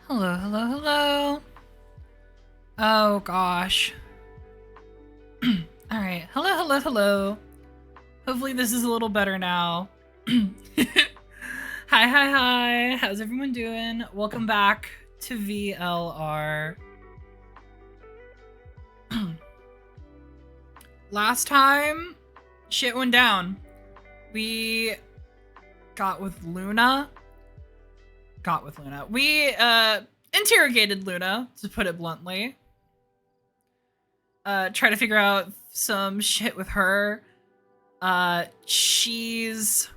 Hello, hello, hello. Oh gosh. Alright, hello, hello, hello. Hopefully this is a little better now. Hi, hi, hi. How's everyone doing? Welcome back to VLR. Last time, shit went down. We got with Luna. We interrogated Luna, to put it bluntly. Try to figure out some shit with her. She's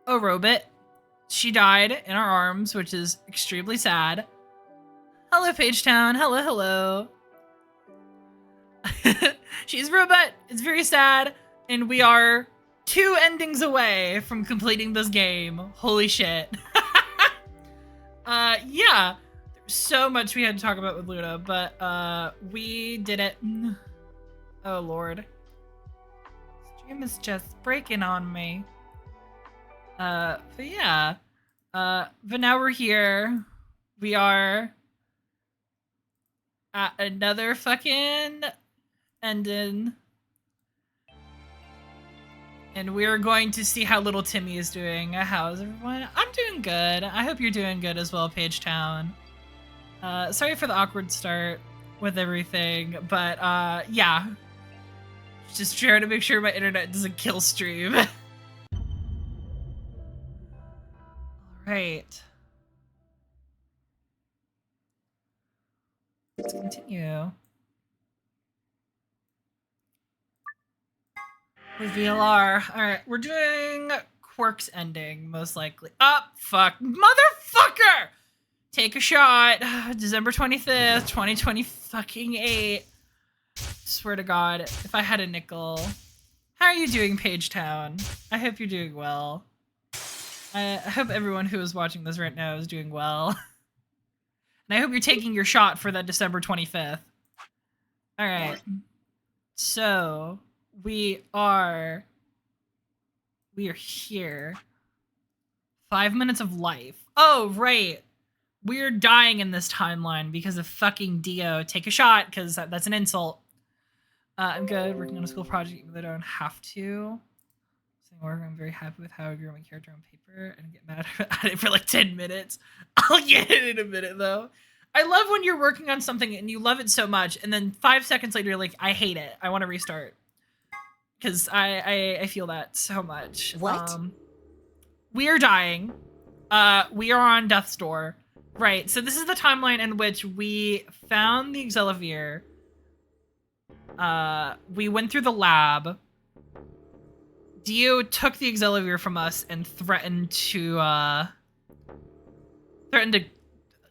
a robot. She died in our arms, which is extremely sad. Hello, Pagetown. Hello, hello. She's a robot. It's very sad. And we are 2 endings away from completing this game. Holy shit. Yeah. There's so much we had to talk about with Luna, but we did it. Oh lord. Stream is just breaking on me. But yeah. But now we're here. We are at another fucking ending. And we're going to see how little Timmy is doing. How's everyone? I'm doing good. I hope you're doing good as well, Pagetown. Sorry for the awkward start with everything, but yeah. Just trying to make sure my internet doesn't kill stream. Alright. Let's continue. With VLR. Alright, we're doing QUARK'S ending, most likely. Oh, fuck. Motherfucker! Take a shot. December 25th, 2028. Swear to God, if I had a nickel. How are you doing, Pagetown? I hope you're doing well. I hope everyone who is watching this right now is doing well. And I hope you're taking your shot for that December 25th. Alright. So, we are here. 5 minutes of life. Oh, right. We're dying in this timeline because of fucking Dio. Take a shot, because that's an insult. I'm good. Working on a school project, even though I don't have to. I'm very happy with how I grew my character on paper. I didn't get mad at it for like 10 minutes. I'll get it in a minute, though. I love when you're working on something and you love it so much, and then 5 seconds later, you're like, I hate it. I want to restart. Because I feel that so much. What? We are dying. We are on death's door. Right, so this is the timeline in which we found the Exelavir. We went through the lab. Dio took the Exelavir from us and threatened to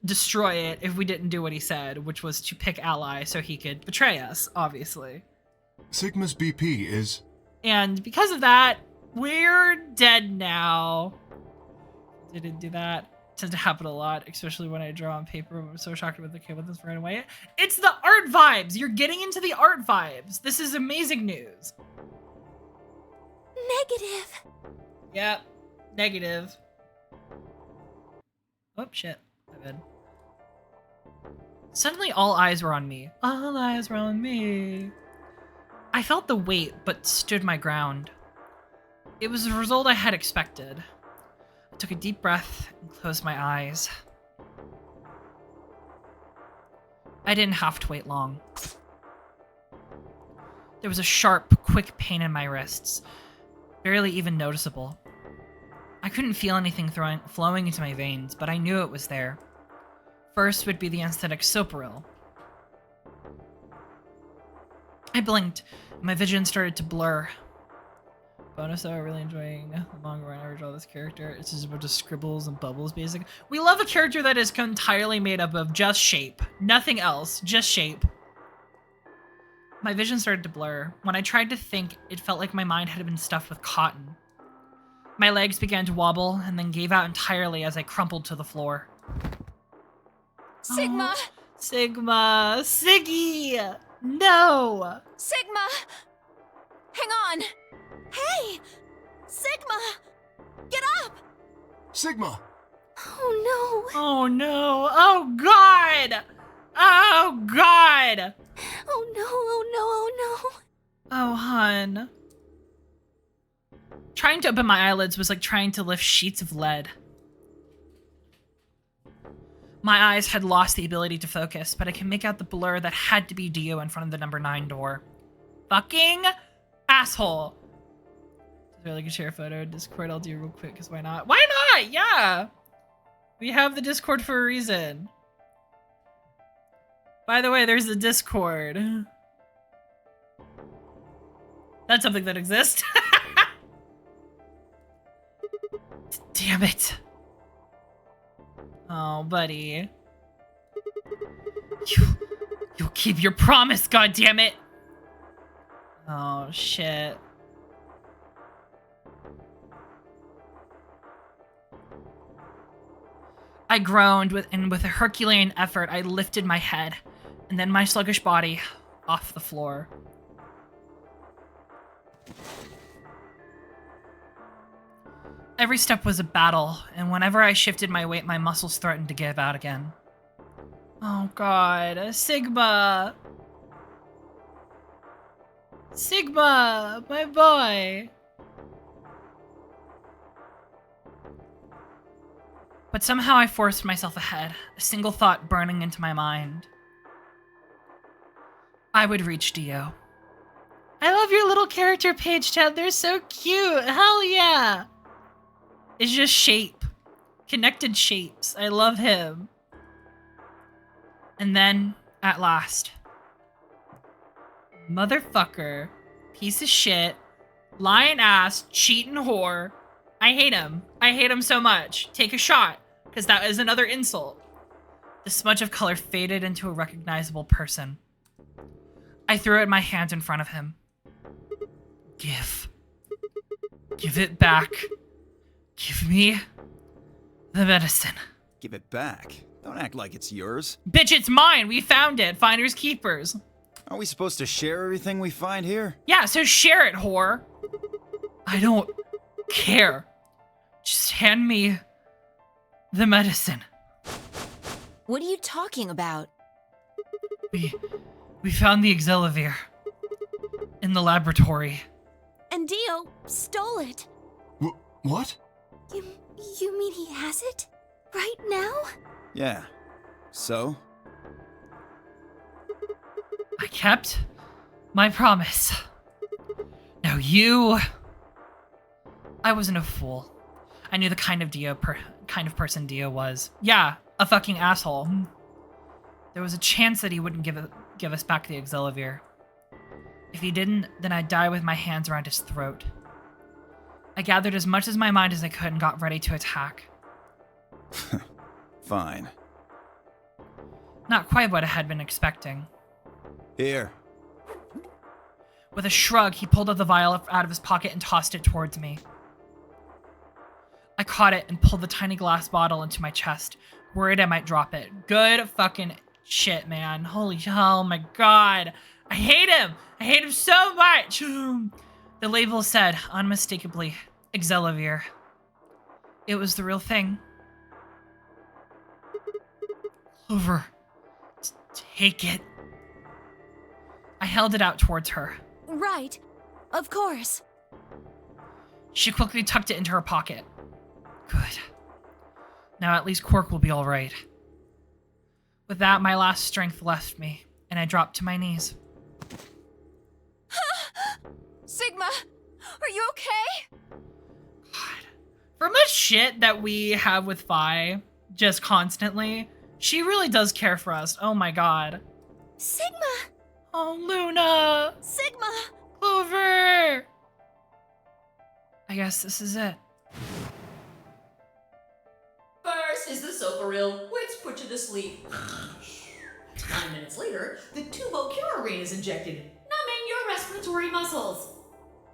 destroy it if we didn't do what he said, which was to pick ally so he could betray us, obviously. Sigma's BP is... And because of that, we're dead now. Didn't do that. Tends to happen a lot, especially when I draw on paper. I'm so shocked about the kid with this right away. It's the art vibes. You're getting into the art vibes. This is amazing news. Negative. Yep. Negative. Oh, shit. My bad. Suddenly all eyes were on me. All eyes were on me. I felt the weight, but stood my ground. It was the result I had expected. I took a deep breath and closed my eyes. I didn't have to wait long. There was a sharp, quick pain in my wrists, barely even noticeable. I couldn't feel anything flowing into my veins, but I knew it was there. First would be the anesthetic Soparil. I blinked, and my vision started to blur. Bonus though, I'm really enjoying the manga where I never draw this character. It's just a bunch of scribbles and bubbles, basically. We love a character that is entirely made up of just shape. Nothing else, just shape. My vision started to blur. When I tried to think, it felt like my mind had been stuffed with cotton. My legs began to wobble and then gave out entirely as I crumpled to the floor. Sigma! Oh, Sigma! Siggy! No! Sigma! Hang on! Hey! Sigma! Get up! Sigma! Oh no. Oh no. Oh god. Oh god. Oh no, oh no, oh no. Oh hun. Trying to open my eyelids was like trying to lift sheets of lead. My eyes had lost the ability to focus, but I can make out the blur that had to be Dio in front of the number 9 door. Fucking asshole. Really could share a photo in Discord. I'll do real quick, because why not? Why not? Yeah. We have the Discord for a reason. By the way, there's the Discord. That's something that exists. Damn it. Oh, buddy. You'll keep your promise, goddammit. Oh, shit. I groaned, and with a Herculean effort, I lifted my head, and then my sluggish body off the floor. Every step was a battle, and whenever I shifted my weight, my muscles threatened to give out again. Oh god, Sigma! Sigma, my boy! But somehow I forced myself ahead, a single thought burning into my mind. I would reach Dio. I love your little character page, Chad. They're so cute. Hell yeah. It's just shape. Connected shapes. I love him. And then, at last. Motherfucker. Piece of shit. Lying ass. Cheating whore. I hate him. I hate him so much. Take a shot. Because that is another insult. The smudge of color faded into a recognizable person. I threw it in my hands in front of him. Give. Give it back. Give me the medicine. Give it back. Don't act like it's yours. Bitch, it's mine. We found it. Finders keepers. Are we supposed to share everything we find here? Yeah, so share it, whore. I don't care. Just hand me the medicine. What are you talking about? We found the Exelavir in the laboratory. And Dio stole it. What? You mean he has it? Right now? Yeah. So? I kept my promise. Now you... I wasn't a fool. I knew the kind of person Dio was. Yeah, a fucking asshole. There was a chance that he wouldn't give us back the Exelavir. If he didn't, then I'd die with my hands around his throat. I gathered as much as my mind as I could and got ready to attack. Fine. Not quite what I had been expecting. Here. With a shrug, he pulled out the vial out of his pocket and tossed it towards me. I caught it and pulled the tiny glass bottle into my chest, worried I might drop it. Good fucking shit, man. Holy hell, oh my god. I hate him! I hate him so much! The label said, unmistakably, Exelavir. It was the real thing. Clover, take it. I held it out towards her. Right. Of course. She quickly tucked it into her pocket. Good. Now at least Quark will be alright. With that, my last strength left me, and I dropped to my knees. Sigma, are you okay? God. For much shit that we have with Phi, just constantly, she really does care for us. Oh my god. Sigma! Oh, Luna! Sigma! Clover! I guess this is it. First is the sofa reel, which put you to sleep. 9 minutes later, the tubocurarine is injected, numbing your respiratory muscles.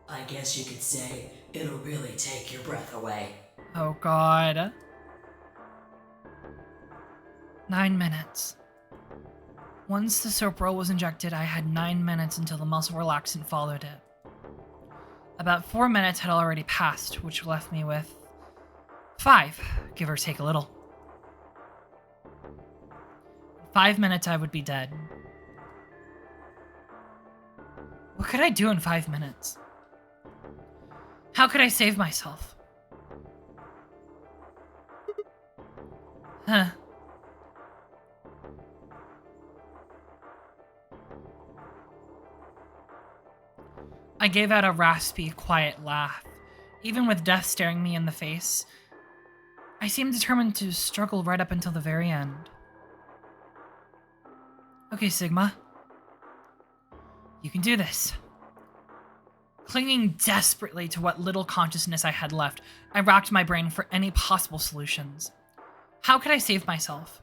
I guess you could say it'll really take your breath away. Oh god. 9 minutes. Once the soap roll was injected, I had 9 minutes until the muscle relaxant followed it. About 4 minutes had already passed, which left me with 5, give or take a little. 5 minutes, I would be dead. What could I do in 5 minutes? How could I save myself? Huh. I gave out a raspy, quiet laugh. Even with death staring me in the face, I seemed determined to struggle right up until the very end. Okay, Sigma. You can do this. Clinging desperately to what little consciousness I had left, I racked my brain for any possible solutions. How could I save myself?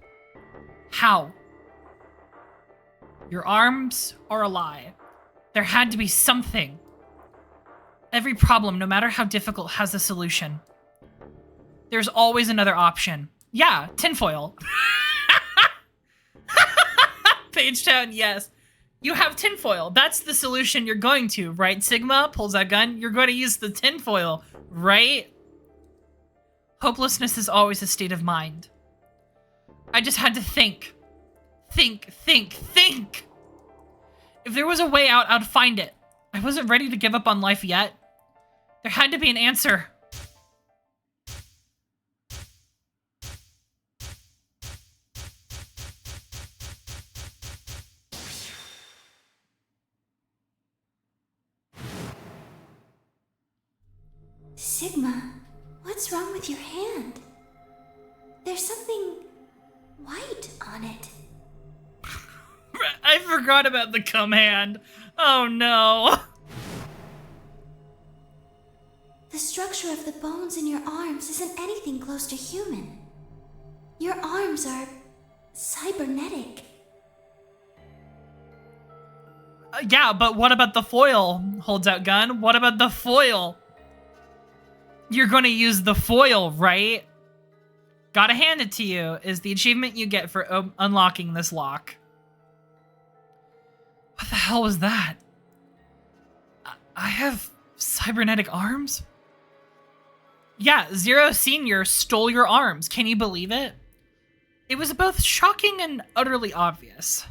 How? Your arms are a lie. There had to be something. Every problem, no matter how difficult, has a solution. There's always another option. Yeah, tinfoil. Pagetown, yes. You have tinfoil. That's the solution you're going to, right, Sigma? Pulls out gun. You're going to use the tinfoil, right? Hopelessness is always a state of mind. I just had to think. Think. If there was a way out, I'd find it. I wasn't ready to give up on life yet. There had to be an answer. Sigma, what's wrong with your hand? There's something white on it. I forgot about the cum hand. Oh no. The structure of the bones in your arms isn't anything close to human. Your arms are cybernetic. Yeah, but what about the foil? Holds out gun. What about the foil? You're gonna use the foil, right? Gotta hand it to you, is the achievement you get for unlocking this lock. What the hell was that? I have cybernetic arms? Yeah, Zero Senior stole your arms. Can you believe it? It was both shocking and utterly obvious.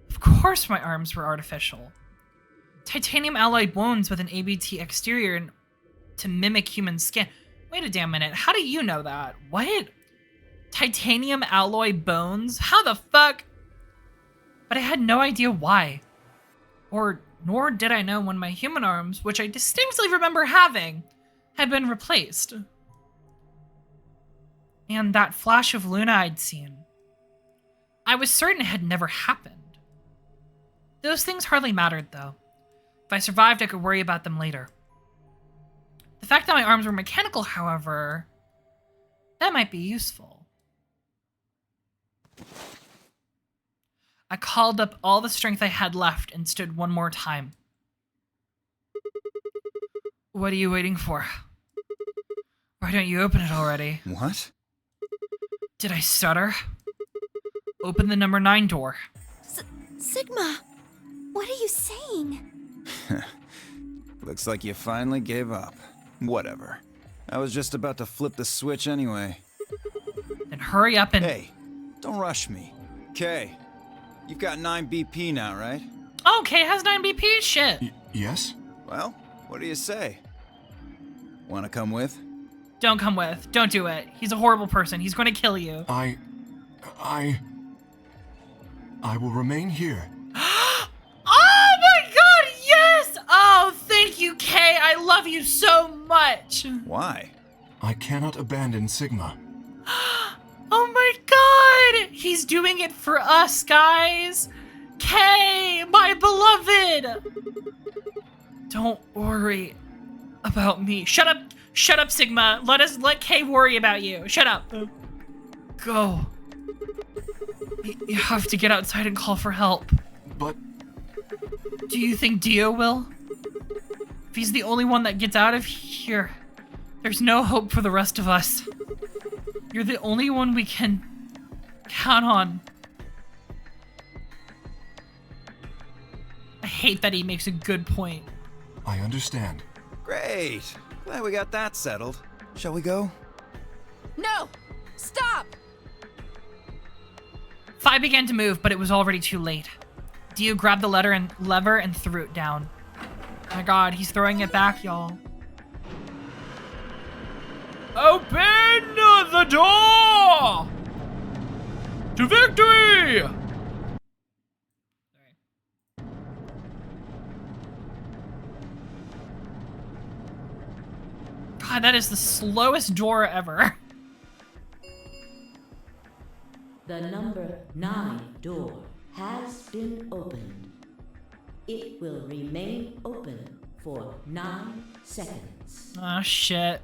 Of course my arms were artificial. Titanium alloyed bones with an ABT exterior to mimic human skin. Wait a damn minute, how do you know that? What? Titanium alloy bones? How the fuck? But I had no idea why. Nor did I know when my human arms, which I distinctly remember having, had been replaced. And that flash of Luna I'd seen. I was certain it had never happened. Those things hardly mattered, though. If I survived, I could worry about them later. The fact that my arms were mechanical, however, that might be useful. I called up all the strength I had left and stood one more time. What are you waiting for? Why don't you open it already? What? Did I stutter? Open the number 9 door. Sigma, what are you saying? Looks like you finally gave up. Whatever. I was just about to flip the switch anyway. Then hurry up and... Hey, don't rush me. Kay, you've got 9 BP now, right? Oh, Kay has 9 BP? Shit. Yes? Well, what do you say? Wanna come with? Don't come with. Don't do it. He's a horrible person. He's going to kill you. I will remain here. Oh my god, yes! Oh, thank you, Kay. I love you so much. Why? I cannot abandon Sigma. Oh my god! He's doing it for us, guys. Kay, my beloved. Don't worry about me. Shut up, Sigma. Let Kay worry about you. Shut up. Go. You have to get outside and call for help. But Do you think Dio will? If he's the only one that gets out of here, there's no hope for the rest of us. You're the only one we can count on. I hate that he makes a good point. I understand. Great. Glad we got that settled. Shall we go? No! Stop! Phi began to move, but it was already too late. Dio grabbed the lever and threw it down. Oh my god, he's throwing it back, y'all. Open the door! To victory! Sorry. God, that is the slowest door ever. The number 9 door has been opened. It will remain open for 9 seconds. Oh shit.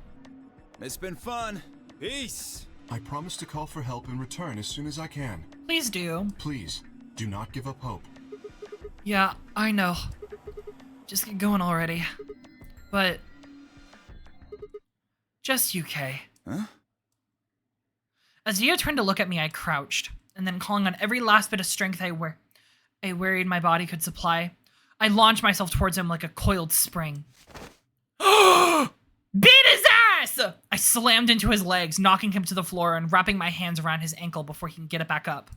It's been fun. Peace. I promise to call for help and return as soon as I can. Please do. Please, do not give up hope. Yeah, I know. Just get going already. But... just UK. Huh? As Dio turned to look at me, I crouched, and then calling on every last bit of strength I worried my body could supply, I launched myself towards him like a coiled spring. Beat his ass! I slammed into his legs, knocking him to the floor and wrapping my hands around his ankle before he can get it back up.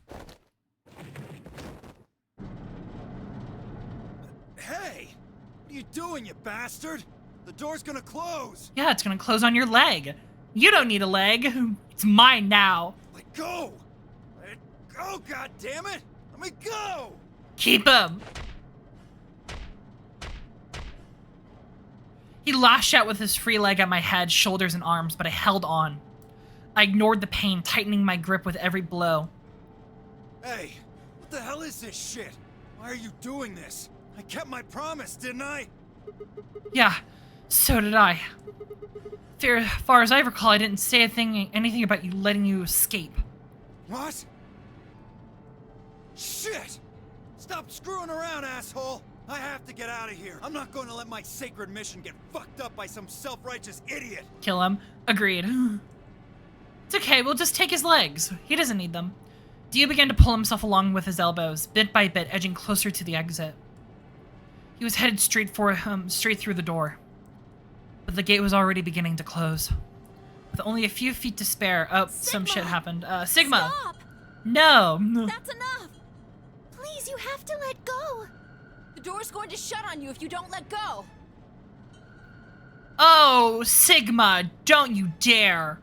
Hey! What are you doing, you bastard? The door's gonna close! Yeah, it's gonna close on your leg. You don't need a leg. It's mine now. Let go! Let go, goddammit! Let me go! Keep him! He lashed out with his free leg at my head, shoulders, and arms, but I held on. I ignored the pain, tightening my grip with every blow. Hey, what the hell is this shit? Why are you doing this? I kept my promise, didn't I? Yeah, so did I. As far as I recall, I didn't say anything about you letting you escape. What? Shit! Stop screwing around, asshole! I have to get out of here. I'm not going to let my sacred mission get fucked up by some self-righteous idiot. Kill him. Agreed. It's okay, we'll just take his legs. He doesn't need them. Dio began to pull himself along with his elbows, bit by bit, edging closer to the exit. He was headed straight through the door. But the gate was already beginning to close. With only a few feet to spare. Oh, some shit happened. Sigma! Stop! No! That's enough! Please, you have to let go. The door's going to shut on you if you don't let go. Oh, Sigma, don't you dare!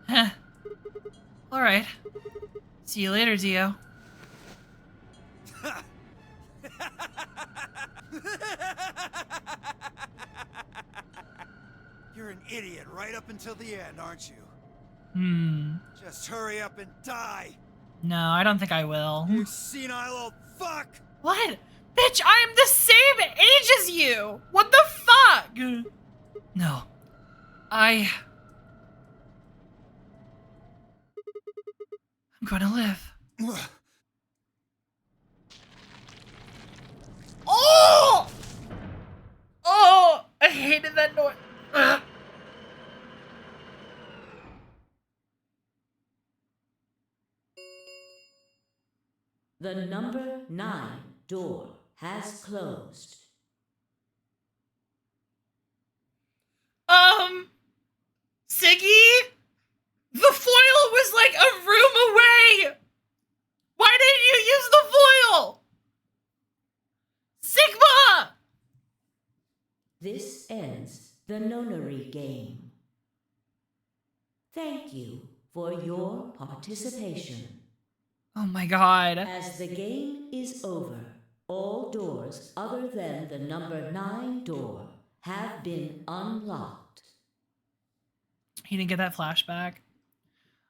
Heh. Alright. See you later, Dio. You're an idiot right up until the end, aren't you? Just hurry up and die! No, I don't think I will. You senile old fuck! What? Bitch, I am the same age as you! What the fuck? No. I'm gonna live. Oh! Oh! I hated that noise. Ugh. The number 9 door has closed. Siggy? The foil was like a room away! Why didn't you use the foil? Sigma! This ends the nonary game. Thank you for your participation. Oh my god. As the game is over, all doors other than the number 9 door have been unlocked. He didn't get that flashback.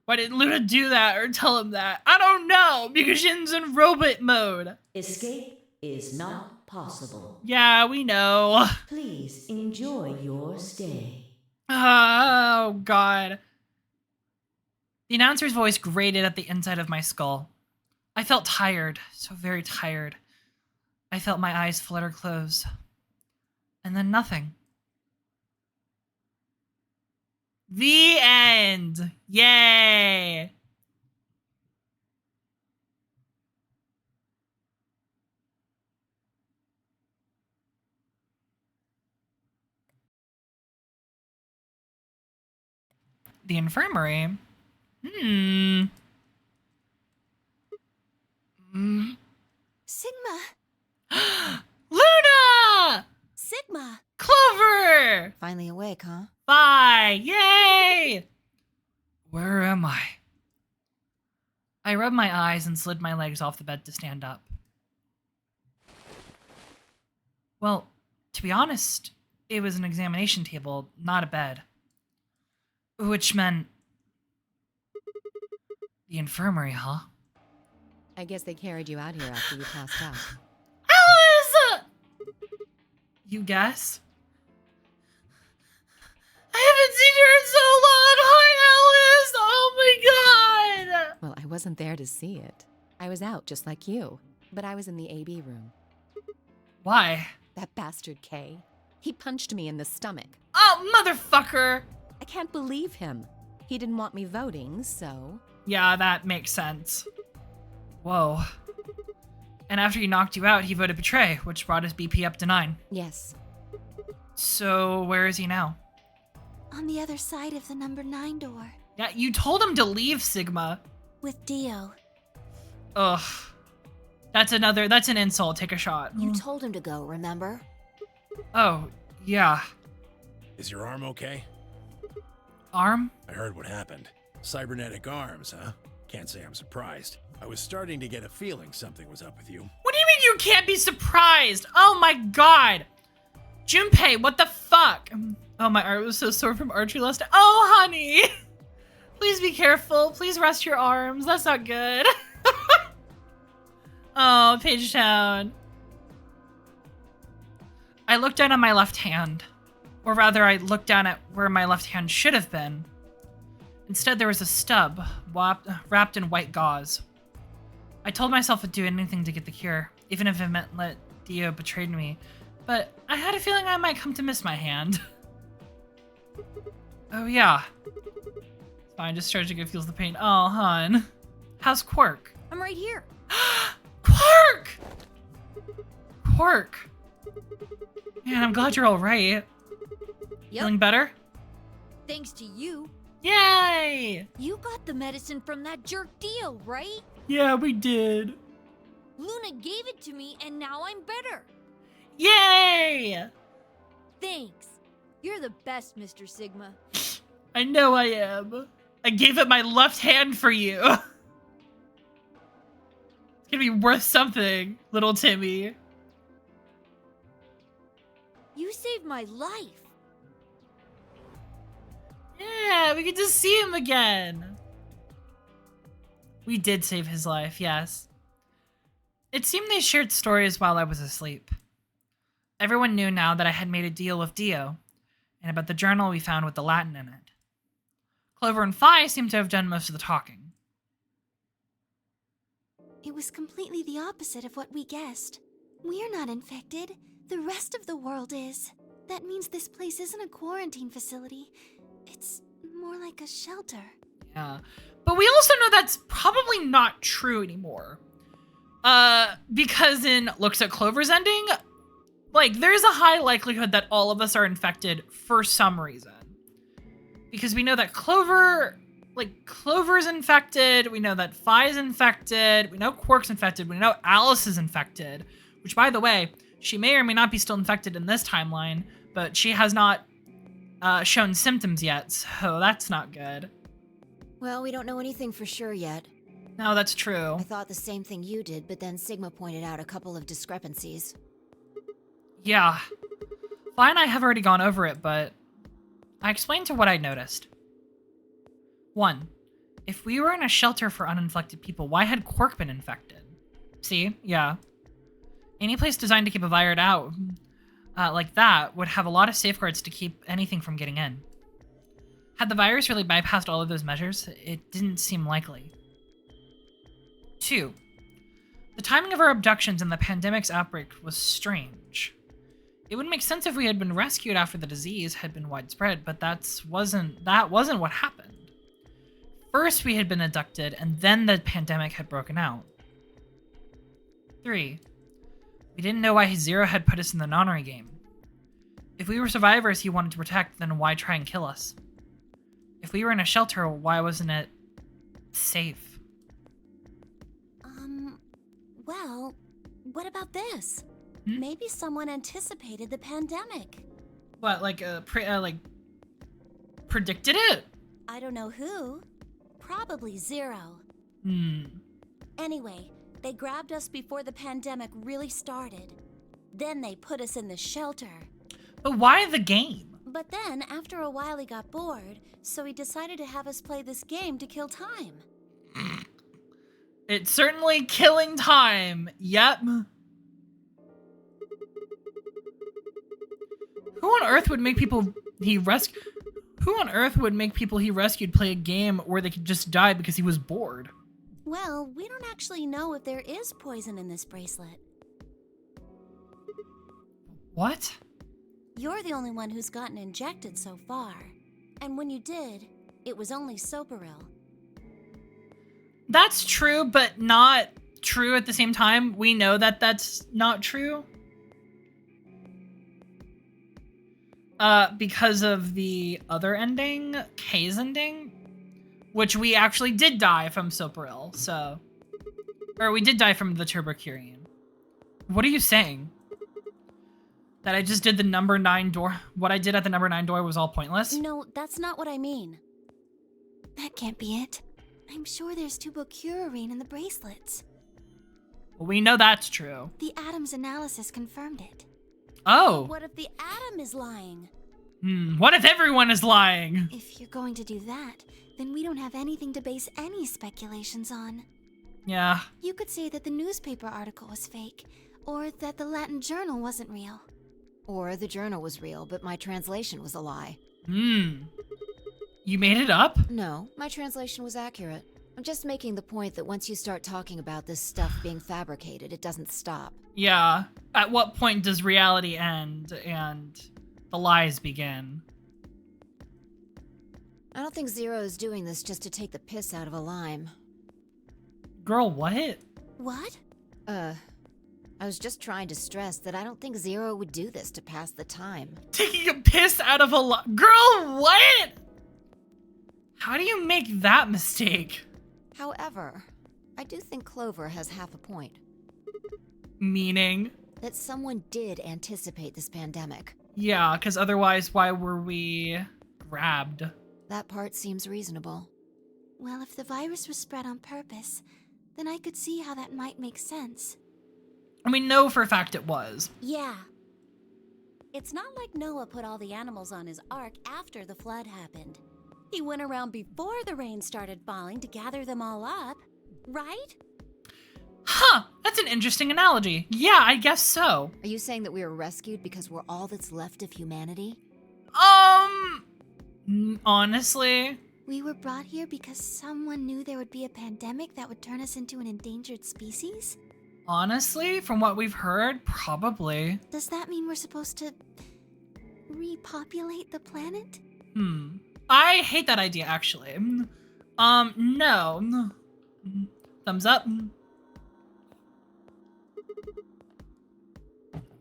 Why didn't Luna do that or tell him that? I don't know, because Shin's in robot mode. Escape is not possible. Yeah, we know. Please enjoy your stay. Oh, God. The announcer's voice grated at the inside of my skull. I felt tired, so very tired. I felt my eyes flutter close. And then nothing. The end! Yay! The infirmary? Sigma! Luna! Sigma! Clover! Finally awake, huh? Bye! Yay! Where am I? I rubbed my eyes and slid my legs off the bed to stand up. Well, to be honest, it was an examination table, not a bed. Which meant... the infirmary, huh? I guess they carried you out here after you passed out. Alice! You guess? I haven't seen her in so long! Hi, Alice! Oh my god! Well, I wasn't there to see it. I was out just like you, but I was in the AB room. Why? That bastard Kay. He punched me in the stomach. Oh, motherfucker! I can't believe him. He didn't want me voting, so... Yeah, that makes sense. Whoa. And after he knocked you out, he voted betray, which brought his BP up to 9. Yes. So, where is he now? On the other side of the number 9 door. Yeah, you told him to leave, Sigma. With Dio. Ugh. That's an insult. Take a shot. You told him to go, remember? Oh, yeah. Is your arm okay? Arm? I heard what happened. Cybernetic arms, huh? Can't say I'm surprised. I was starting to get a feeling something was up with you. What do you mean you can't be surprised? Oh my god. Junpei, what the fuck? Oh, my arm was so sore from archery last night. Oh, honey. Please be careful. Please rest your arms. That's not good. Oh, Page Town. I looked down at my left hand. Or rather, I looked down at where my left hand should have been. Instead, there was a stub wrapped in white gauze. I told myself I'd do anything to get the cure, even if it meant let Dio betrayed me. But I had a feeling I might come to miss my hand. Oh, yeah. Fine, just stretching it feels the pain. Oh, hon. How's Quark? I'm right here. Quark! Quark. Man, I'm glad you're all right. Yep. Feeling better? Thanks to you. Yay! You got the medicine from that jerk Dio, right? Yeah, we did. Luna gave it to me, and now I'm better. Yay! Thanks. You're the best, Mr. Sigma. I know I am. I gave it my left hand for you. It's gonna be worth something, little Timmy. You saved my life. Yeah, we get to see him again. We did save his life, yes. It seemed they shared stories while I was asleep. Everyone knew now that I had made a deal with Dio, and about the journal we found with the Latin in it. Clover and Phi seemed to have done most of the talking. It was completely the opposite of what we guessed. We're not infected. The rest of the world is. That means this place isn't a quarantine facility. It's more like a shelter. Yeah. But we also know that's probably not true anymore. Because in looks at Clover's ending, like, there's a high likelihood that all of us are infected for some reason. Because we know that Clover's infected, we know that Phi's infected, we know Quark's infected, we know Alice is infected, which, by the way, she may or may not be still infected in this timeline, but she has not shown symptoms yet, so that's not good. Well, we don't know anything for sure yet. No, that's true. I thought the same thing you did, but then Sigma pointed out a couple of discrepancies. Yeah. Phi and I have already gone over it, but I explained to what I noticed. 1. If we were in a shelter for uninfected people, why had Quark been infected? See? Yeah. Any place designed to keep a virus out like that would have a lot of safeguards to keep anything from getting in. Had the virus really bypassed all of those measures? It didn't seem likely. 2. The timing of our abductions and the pandemic's outbreak was strange. It would make sense if we had been rescued after the disease had been widespread, but that wasn't what happened. First we had been abducted, and then the pandemic had broken out. 3. We didn't know why Zero had put us in the nonary game. If we were survivors he wanted to protect, then why try and kill us? If If we were in a shelter, why wasn't it safe? Well, what about this? Hmm? Maybe someone anticipated the pandemic. What, like, predicted it? I don't know who. Probably Zero. Anyway, they grabbed us before the pandemic really started. Then they put us in the shelter. But why the game? But then, after a while, he got bored, so he decided to have us play this game to kill time. It's certainly killing time. Yep. Who on earth would make people he rescued play a game where they could just die because he was bored? Well, we don't actually know if there is poison in this bracelet. What? You're the only one who's gotten injected so far. And when you did, it was only Soparil. That's true, but not true at the same time. We know that that's not true. Because of the other ending, K's ending, which we actually did die from Soparil, so... Or we did die from the Turbocurian. What are you saying? That I just did the number 9 door? What I did at the number 9 door was all pointless? No, that's not what I mean. That can't be it. I'm sure there's tubocurarine in the bracelets. Well, we know that's true. The Adams analysis confirmed it. Oh. What if the atom is lying? What if everyone is lying? If you're going to do that, then we don't have anything to base any speculations on. Yeah. You could say that the newspaper article was fake, or that the Latin journal wasn't real. Or the journal was real, but my translation was a lie. You made it up? No, my translation was accurate. I'm just making the point that once you start talking about this stuff being fabricated, it doesn't stop. Yeah. At what point does reality end and the lies begin? I don't think Zero is doing this just to take the piss out of a lime. Girl, what? What? I was just trying to stress that I don't think Zero would do this to pass the time. Taking a piss out of a lime? Girl, what? How do you make that mistake? However, I do think Clover has half a point. Meaning? That someone did anticipate this pandemic. Yeah, because otherwise, why were we grabbed? That part seems reasonable. Well, if the virus was spread on purpose, then I could see how that might make sense. And we know for a fact it was. Yeah. It's not like Noah put all the animals on his ark after the flood happened. He went around before the rain started falling to gather them all up, right? Huh, that's an interesting analogy. Yeah, I guess so. Are you saying that we were rescued because we're all that's left of humanity? Honestly. We were brought here because someone knew there would be a pandemic that would turn us into an endangered species? Honestly, from what we've heard, probably. Does that mean we're supposed to repopulate the planet? I hate that idea, actually. No. Thumbs up.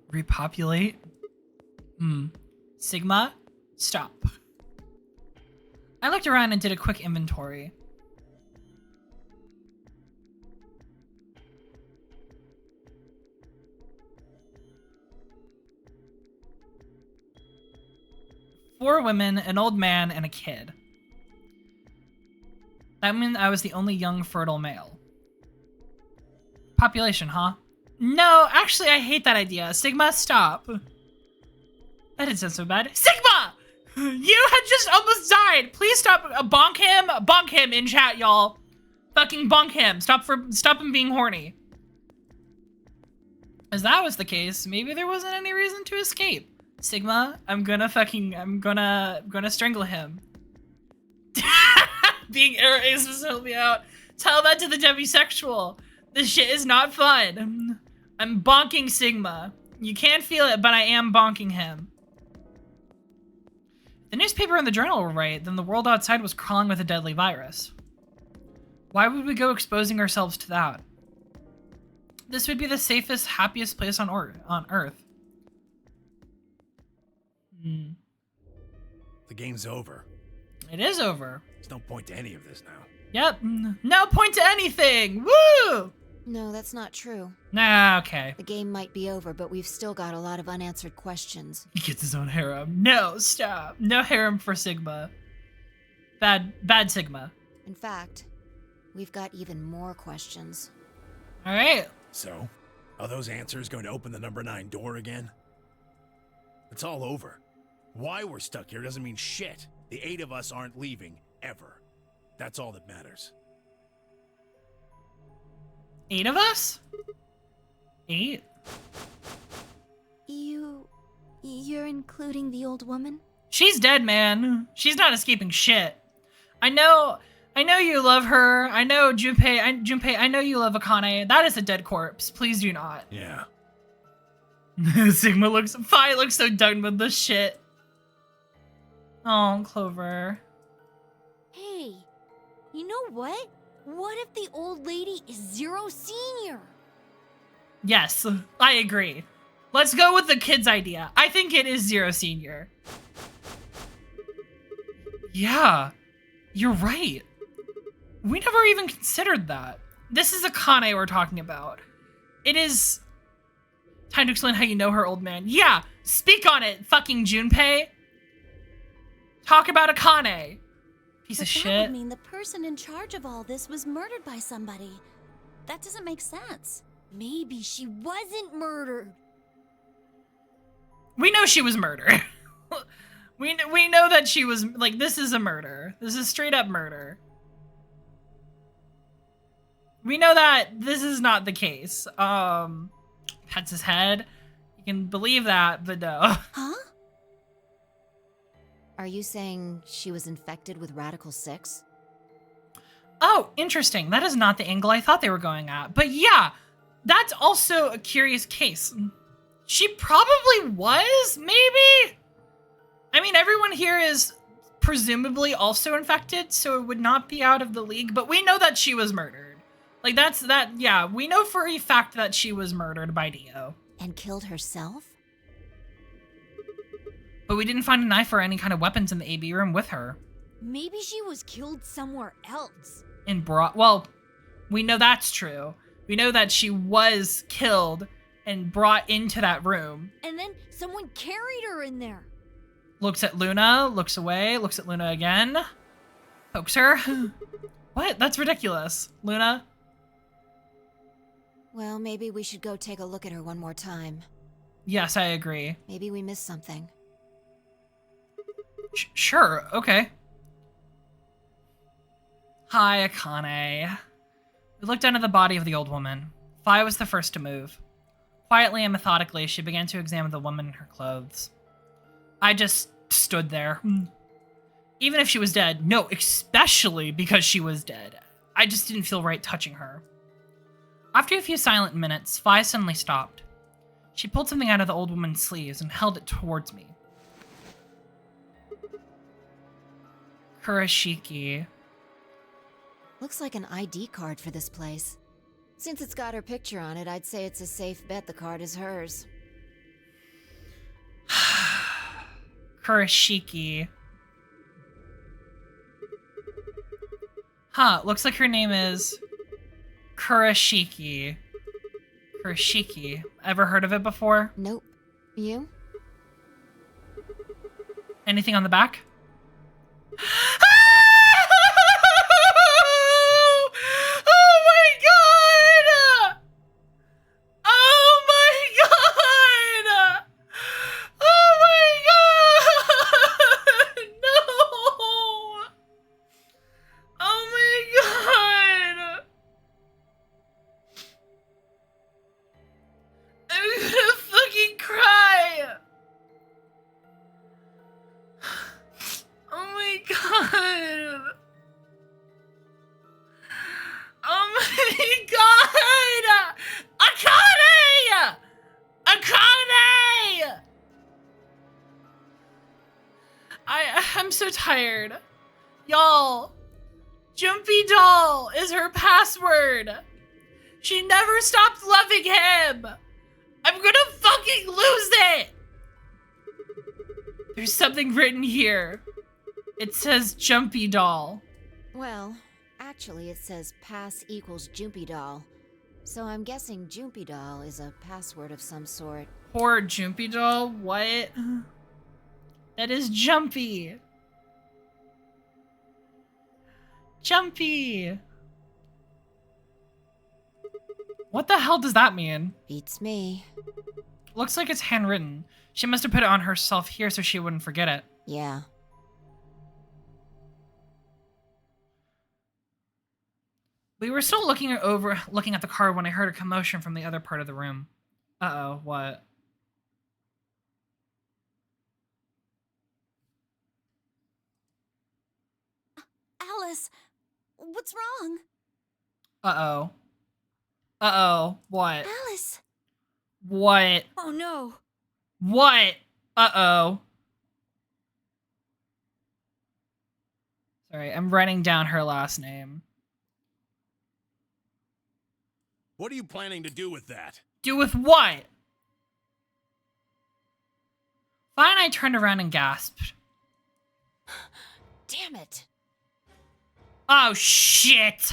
Repopulate? Sigma? Stop. I looked around and did a quick inventory. Four women, an old man, and a kid. That means I was the only young, fertile male. Population, huh? No, actually, I hate that idea. Sigma, stop. That didn't sound so bad. Sigma! You had just almost died. Please stop. Bonk him. Bonk him in chat, y'all. Fucking bonk him. Stop him being horny. As that was the case, maybe there wasn't any reason to escape. Sigma, I'm gonna strangle him. Being irresistible help me out. Tell that to the demisexual. This shit is not fun. I'm bonking Sigma. You can't feel it, but I am bonking him. The newspaper and the journal were right, then the world outside was crawling with a deadly virus. Why would we go exposing ourselves to that? This would be the safest, happiest place on Earth. The game's over. It is over. There's no point to any of this now. Yep. No point to anything. Woo! No, that's not true. Nah, okay. The game might be over, but we've still got a lot of unanswered questions. He gets his own harem. No, stop. No harem for Sigma. Bad Sigma. In fact, we've got even more questions. All right. So, are those answers going to open the number 9 door again? It's all over. Why we're stuck here doesn't mean shit. The 8 of us aren't leaving, ever. That's all that matters. 8 of us? 8? You're including the old woman? She's dead, man. She's not escaping shit. I know you love her. I know Junpei, I know you love Akane. That is a dead corpse. Please do not. Yeah. Fi looks so done with this shit. Oh, Clover. Hey, you know what? What if the old lady is Zero Senior? Yes, I agree. Let's go with the kid's idea. I think it is Zero Senior. Yeah, you're right. We never even considered that. This is Akane we're talking about. It is time to explain how you know her, old man. Yeah, speak on it, fucking Junpei. Talk about Akane. Piece of shit. That would mean the person in charge of all this was murdered by somebody. That doesn't make sense. Maybe she wasn't murdered. We know she was murdered. we know that she was, like, this is a murder. This is straight up murder. We know that this is not the case. Pets his head. You can believe that, but no. Huh? Are you saying she was infected with Radical 6? Oh, interesting. That is not the angle I thought they were going at. But yeah, that's also a curious case. She probably was, maybe? I mean, everyone here is presumably also infected, so it would not be out of the league, but we know that she was murdered. Like, yeah, we know for a fact that she was murdered by Dio. And killed herself? But we didn't find a knife or any kind of weapons in the AB room with her. Maybe she was killed somewhere else. Well, we know that's true. We know that she was killed and brought into that room. And then someone carried her in there. Looks at Luna, looks away, looks at Luna again. Pokes her. What? That's ridiculous. Luna? Well, maybe we should go take a look at her one more time. Yes, I agree. Maybe we missed something. Sure, okay. Hi, Akane. We looked down at the body of the old woman. Fi was the first to move. Quietly and methodically, she began to examine the woman in her clothes. I just stood there. Even if she was dead, no, especially because she was dead, I just didn't feel right touching her. After a few silent minutes, Fi suddenly stopped. She pulled something out of the old woman's sleeves and held it towards me. Kurashiki. Looks like an ID card for this place. Since it's got her picture on it, I'd say it's a safe bet the card is hers. Kurashiki. Huh, looks like her name is Kurashiki. Kurashiki. Ever heard of it before? Nope. You? Anything on the back? Oh my god! Oh my god! Oh my god! No! Oh my god! I'm gonna fucking cry! Oh my god! Oh my god! Akane! Akane! I'm so tired. Y'all, Jumpy Doll is her password. She never stopped loving him. I'm gonna fucking lose it. There's something written here. It says Jumpy Doll. Well, actually it says pass equals Jumpy Doll. So I'm guessing Jumpy Doll is a password of some sort. Poor Jumpy Doll? What? That is Jumpy. Jumpy. What the hell does that mean? Beats me. Looks like it's handwritten. She must have put it on herself here so she wouldn't forget it. Yeah. We were still looking at the card when I heard a commotion from the other part of the room. Uh-oh, what? Alice, what's wrong? Uh-oh. Uh-oh, what? Alice! What? Oh no. What? Uh-oh. Sorry, I'm writing down her last name. What are you planning to do with that? Do with what? Fine, I turned around and gasped. Damn it. Oh, shit!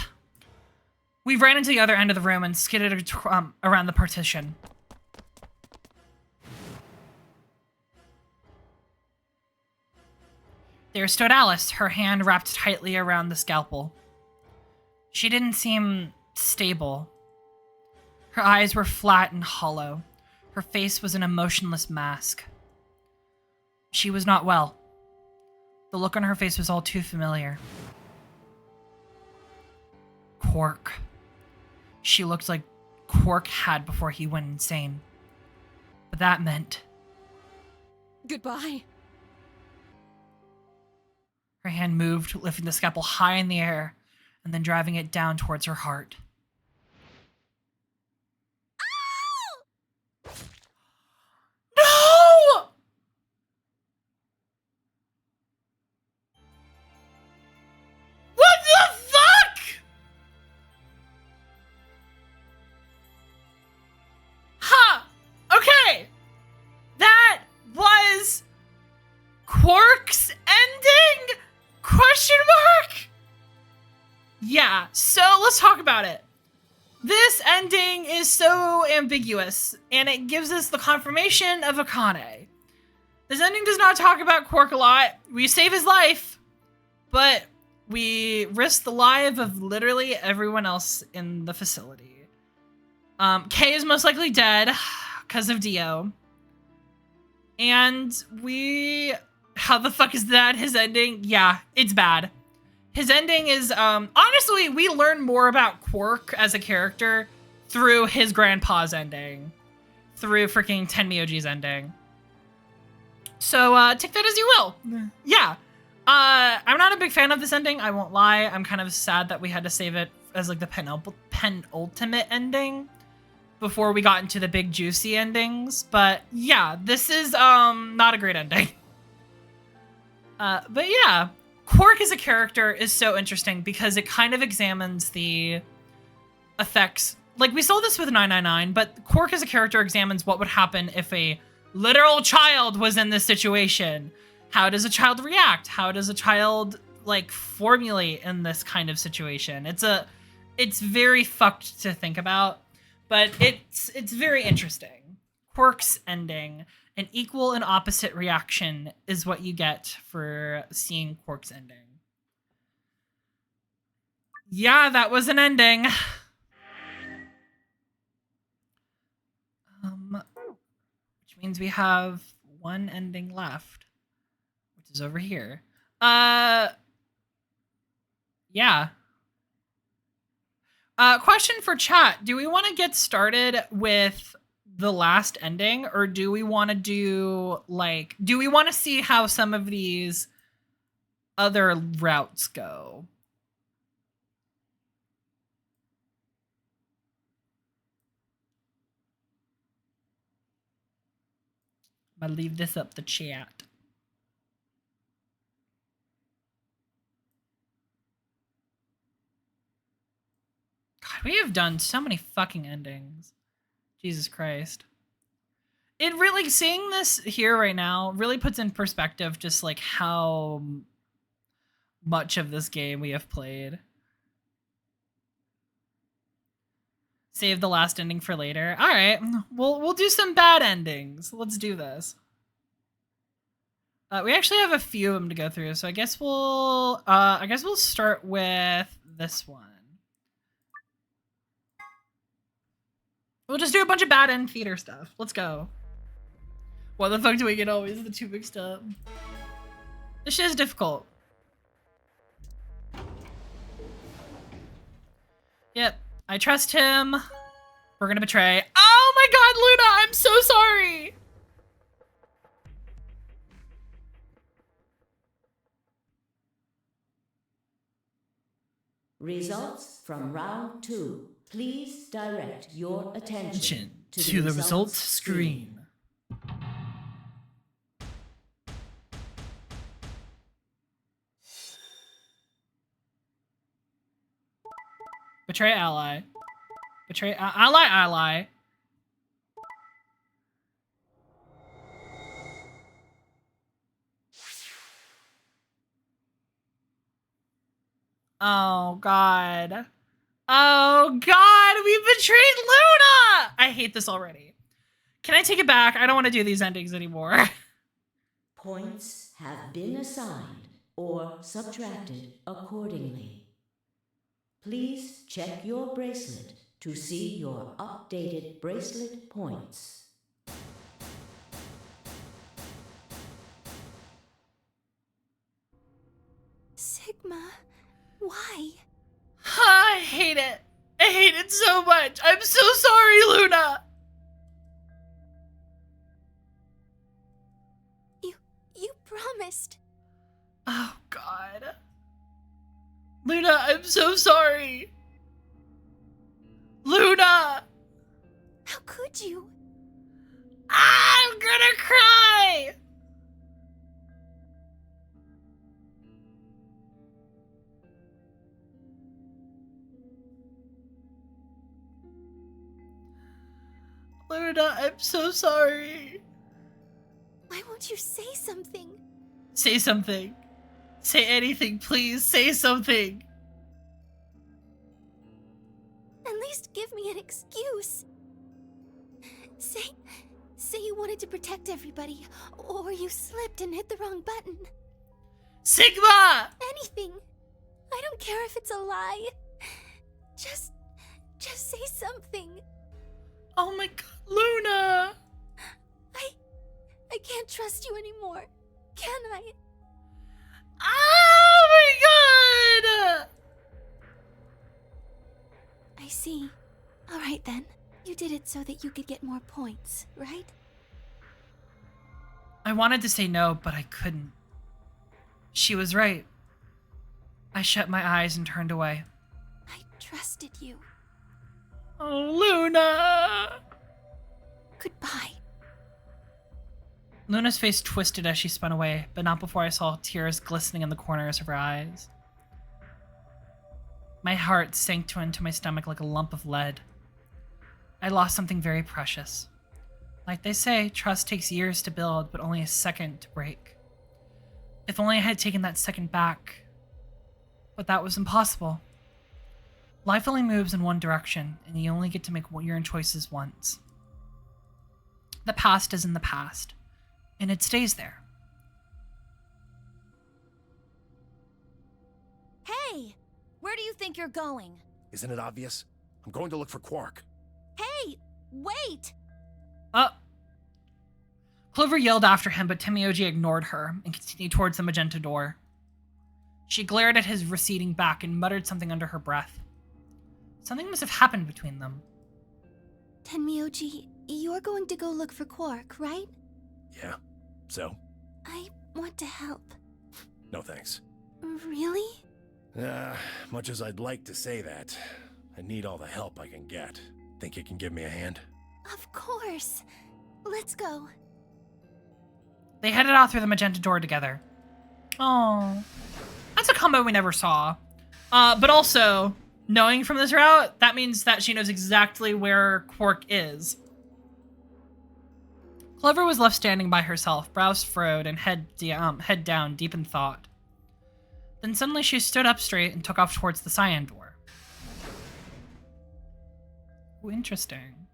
We ran into the other end of the room and skidded around the partition. There stood Alice, her hand wrapped tightly around the scalpel. She didn't seem stable. Her eyes were flat and hollow. Her face was an emotionless mask. She was not well. The look on her face was all too familiar. Quark. She looked like Quark had before he went insane. But that meant... Goodbye. Her hand moved, lifting the scalpel high in the air, and then driving it down towards her heart. No! What the fuck? Huh. Okay. That was Quark's ending? Question mark? Yeah, so let's talk about it. This ending is so ambiguous, and it gives us the confirmation of Akane. This ending does not talk about Quark a lot. We save his life, but we risk the life of literally everyone else in the facility. Kay is most likely dead because of Dio. And how the fuck is that his ending? Yeah, it's bad. His ending is, honestly, we learn more about Quark as a character through his grandpa's ending. Through freaking Tenmyoji's ending. So, take that as you will. Yeah. I'm not a big fan of this ending, I won't lie. I'm kind of sad that we had to save it as, like, the penultimate ending before we got into the big juicy endings. But, yeah, this is, not a great ending. But yeah. Quark as a character is so interesting because it kind of examines the effects. Like, we saw this with 999, but Quark as a character examines what would happen if a literal child was in this situation. How does a child react? How does a child, like, formulate in this kind of situation? It's very fucked to think about, but it's very interesting. Quark's ending. An equal and opposite reaction is what you get for seeing Quark's ending. Yeah, that was an ending. Which means we have one ending left, which is over here. Yeah. Question for chat. Do we want to get started with the last ending, or do we want to do, like, do we want to see how some of these other routes go? I'm gonna leave this up the chat. God, we have done so many fucking endings. Jesus Christ. It really, seeing this here right now really puts in perspective just like how much of this game we have played. Save the last ending for later. All right, we'll do some bad endings. Let's do this. We actually have a few of them to go through, so I guess we'll start with this one. We'll just do a bunch of bad end theater stuff. Let's go. Why the fuck do we get always the two mixed up? This shit is difficult. Yep, I trust him. We're gonna betray. Oh my god, Luna, I'm so sorry. Results from round 2. Please direct your attention to the results screen. Betray ally. Betray ally. Oh god. Oh god, we betrayed Luna! I hate this already. Can I take it back? I don't want to do these endings anymore. Points have been assigned or subtracted accordingly. Please check your bracelet to see your updated bracelet points. Sigma, why? I hate it. I hate it so much. I'm so sorry, Luna. You promised. Oh, God. Luna, I'm so sorry. Luna! How could you? I'm gonna cry! Luna, I'm so sorry. Why won't you say something? Say something. Say anything, please. Say something. At least give me an excuse. Say you wanted to protect everybody, or you slipped and hit the wrong button. Sigma! Anything. I don't care if it's a lie. Just say something. Oh my god, Luna! I can't trust you anymore, can I? Oh my god! I see. All right then. You did it so that you could get more points, right? I wanted to say no, but I couldn't. She was right. I shut my eyes and turned away. I trusted you. Oh, Luna! Goodbye. Luna's face twisted as she spun away, but not before I saw tears glistening in the corners of her eyes. My heart sank into my stomach like a lump of lead. I lost something very precious. Like they say, trust takes years to build, but only a second to break. If only I had taken that second back. But that was impossible. Life only moves in one direction, and you only get to make your own choices once. The past is in the past, and it stays there. Hey! Where do you think you're going? Isn't it obvious? I'm going to look for Quark. Hey! Wait! Clover yelled after him, but Temioji ignored her and continued towards the magenta door. She glared at his receding back and muttered something under her breath. Something must have happened between them. Tenmyoji, you're going to go look for Quark, right? Yeah. So? I want to help. No thanks. Really? Much as I'd like to say that, I need all the help I can get. Think you can give me a hand? Of course. Let's go. They headed out through the magenta door together. Oh, that's a combo we never saw. But also, knowing from this route, that means that she knows exactly where Quark is. Clover was left standing by herself, brows furrowed and head down, deep in thought. Then suddenly she stood up straight and took off towards the cyan door. Ooh, interesting.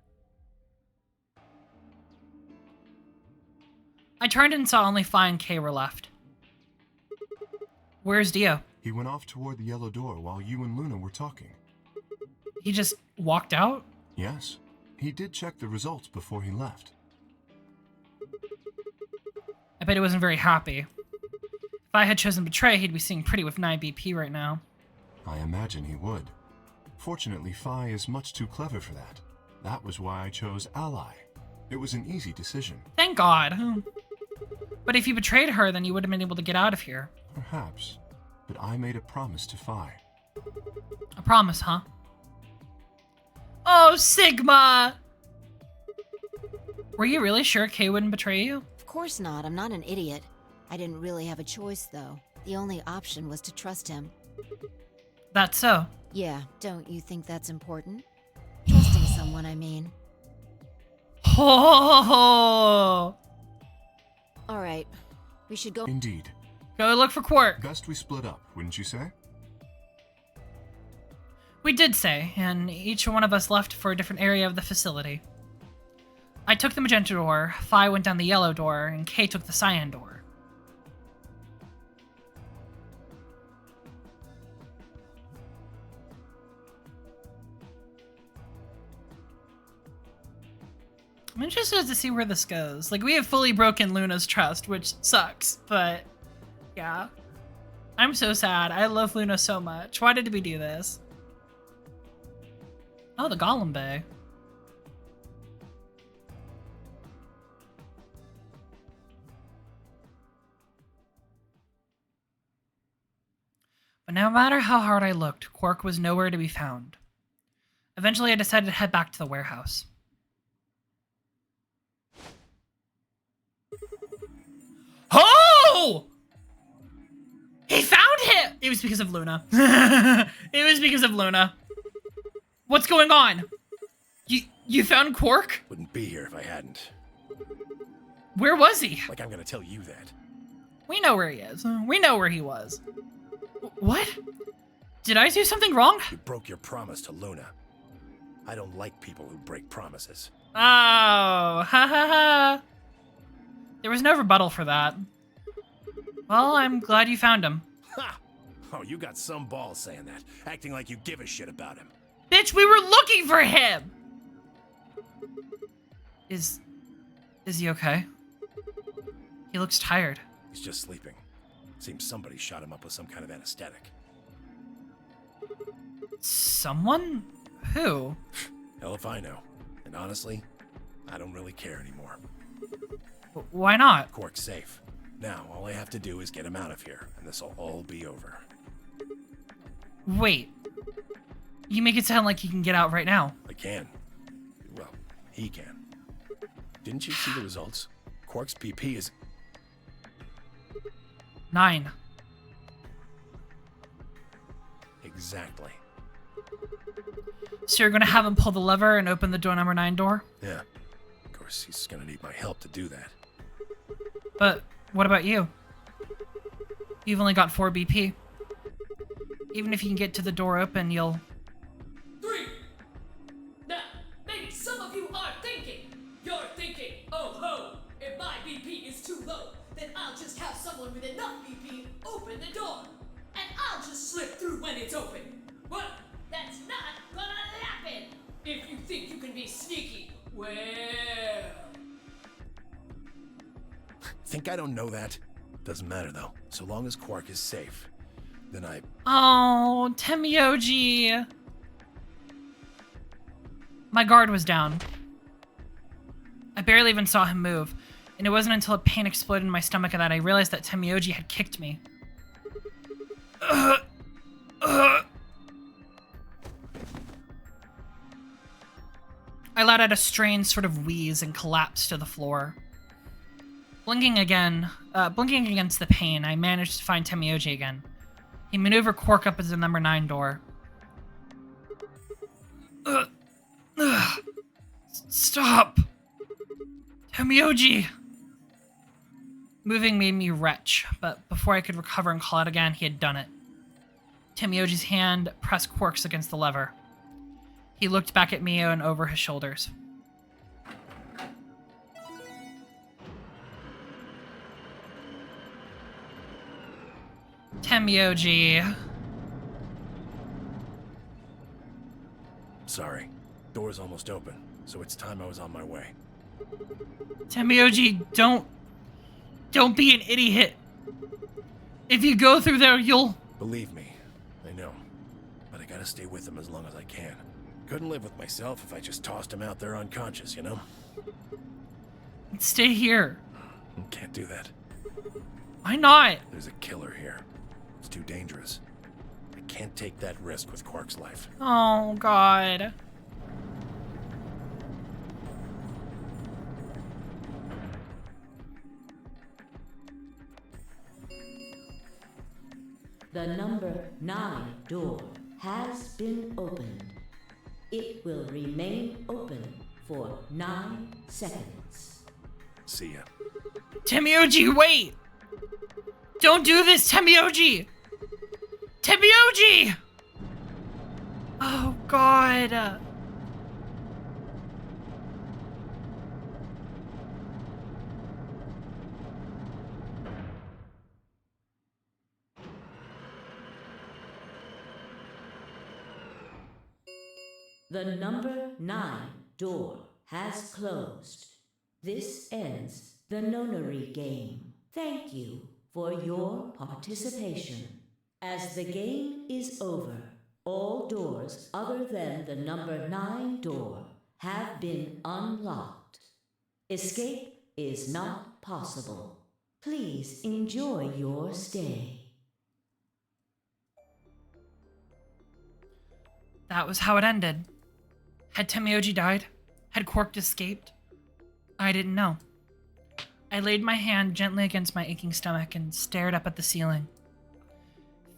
I turned and saw only Fi and Kay were left. Where's Dio? He went off toward the yellow door while you and Luna were talking. He just walked out? Yes. He did check the results before he left. I bet he wasn't very happy. If I had chosen Betray, he'd be sitting pretty with 9 BP right now. I imagine he would. Fortunately, Fi is much too clever for that. That was why I chose Ally. It was an easy decision. Thank God. But if you betrayed her, then you would have been able to get out of here. Perhaps. But I made a promise to Fi. A promise, huh? Oh, Sigma! Were you really sure Kay wouldn't betray you? Of course not. I'm not an idiot. I didn't really have a choice, though. The only option was to trust him. That's so. Yeah, don't you think that's important? Trusting someone, I mean. Oh! All right. We should go. Indeed. Go look for Quark. Best we split up, wouldn't you say? We did say, and each one of us left for a different area of the facility. I took the magenta door, Fi went down the yellow door, and Kay took the cyan door. I'm interested to see where this goes. Like, we have fully broken Luna's trust, which sucks, but yeah. I'm so sad. I love Luna so much. Why did we do this? Oh, the Golem Bay. But no matter how hard I looked, Quark was nowhere to be found. Eventually, I decided to head back to the warehouse. Oh! He found him! It was because of Luna. It was because of Luna. What's going on? You found Quark? Wouldn't be here if I hadn't. Where was he? Like I'm gonna tell you that. We know where he is. We know where he was. What? Did I do something wrong? You broke your promise to Luna. I don't like people who break promises. Oh, ha ha ha. There was no rebuttal for that. Well, I'm glad you found him. Ha! Oh, you got some balls saying that, acting like you give a shit about him. Bitch, we were looking for him! Is he okay? He looks tired. He's just sleeping. Seems somebody shot him up with some kind of anesthetic. Someone? Who? Hell if I know. And honestly, I don't really care anymore. Why not? Quark's safe. Now, all I have to do is get him out of here, and this'll all be over. Wait. You make it sound like he can get out right now. I can. Well, he can. Didn't you see the results? Quark's BP is 9. exactly. So you're gonna have him pull the lever and open the door number 9 door? Yeah. Of course, he's gonna need my help to do that. But what about you? You've only got 4 BP. Even if you can get to the door open, you'll... 3. Now, maybe some of you are thinking. You're thinking, oh ho, if my BP is too low, then I'll just have someone with enough BP open the door. And I'll just slip through when it's open. Well, that's not gonna happen. If you think you can be sneaky, well... Think I don't know that? Doesn't matter though. So long as Quark is safe, then I... Oh, Temioji. My guard was down. I barely even saw him move, and it wasn't until a pain exploded in my stomach that I realized that Temioji had kicked me. I let out a strange sort of wheeze and collapsed to the floor. Blinking against the pain, I managed to find Temioji again. He maneuvered Quark up as the number 9 door. Stop! Temioji! Moving made me retch, but before I could recover and call out again, he had done it. Temioji's hand pressed Quarks against the lever. He looked back at Mio and over his shoulders. Temioji. Sorry. Door's almost open, so it's time I was on my way. Temioji, don't be an idiot. If you go through there, you'll... Believe me, I know. But I gotta stay with him as long as I can. Couldn't live with myself if I just tossed him out there unconscious, you know? Stay here. Can't do that. Why not? There's a killer here. It's too dangerous. I can't take that risk with Quark's life. Oh, God. The number 9 door has been opened. It will remain open for 9 seconds. See ya. Temioji, wait! Don't do this, Temioji! Temioji! Oh, God. The number 9 door has closed. This ends the nonary game. Thank you for your participation. As the game is over, all doors other than the number 9 door have been unlocked. Escape is not possible. Please enjoy your stay. That was how it ended. Had Temioji died? Had Quark escaped? I didn't know. I laid my hand gently against my aching stomach and stared up at the ceiling.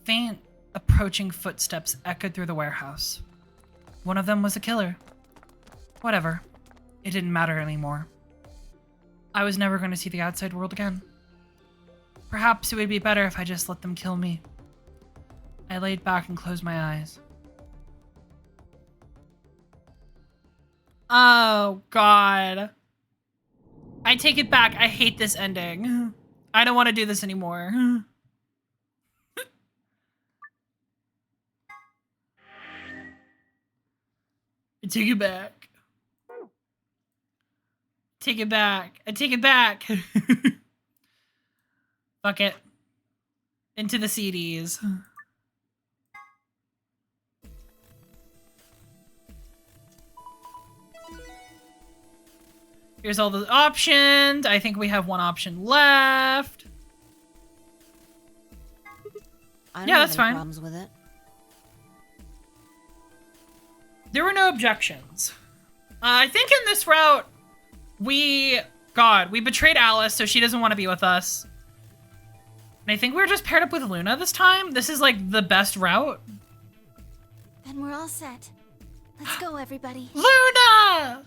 Faint, approaching footsteps echoed through the warehouse. One of them was a killer. Whatever. It didn't matter anymore. I was never going to see the outside world again. Perhaps it would be better if I just let them kill me. I laid back and closed my eyes. Oh, God. I take it back. I hate this ending. I don't want to do this anymore. I take it back. Take it back. I take it back. Fuck it. Into the CDs. Here's all the options. I think we have one option left. I don't Yeah, have that's any fine. problems with it. There were no objections. I think in this route, we betrayed Alice, so she doesn't want to be with us. And I think we were just paired up with Luna this time. This is like the best route. Then we're all set. Let's go, everybody. Luna!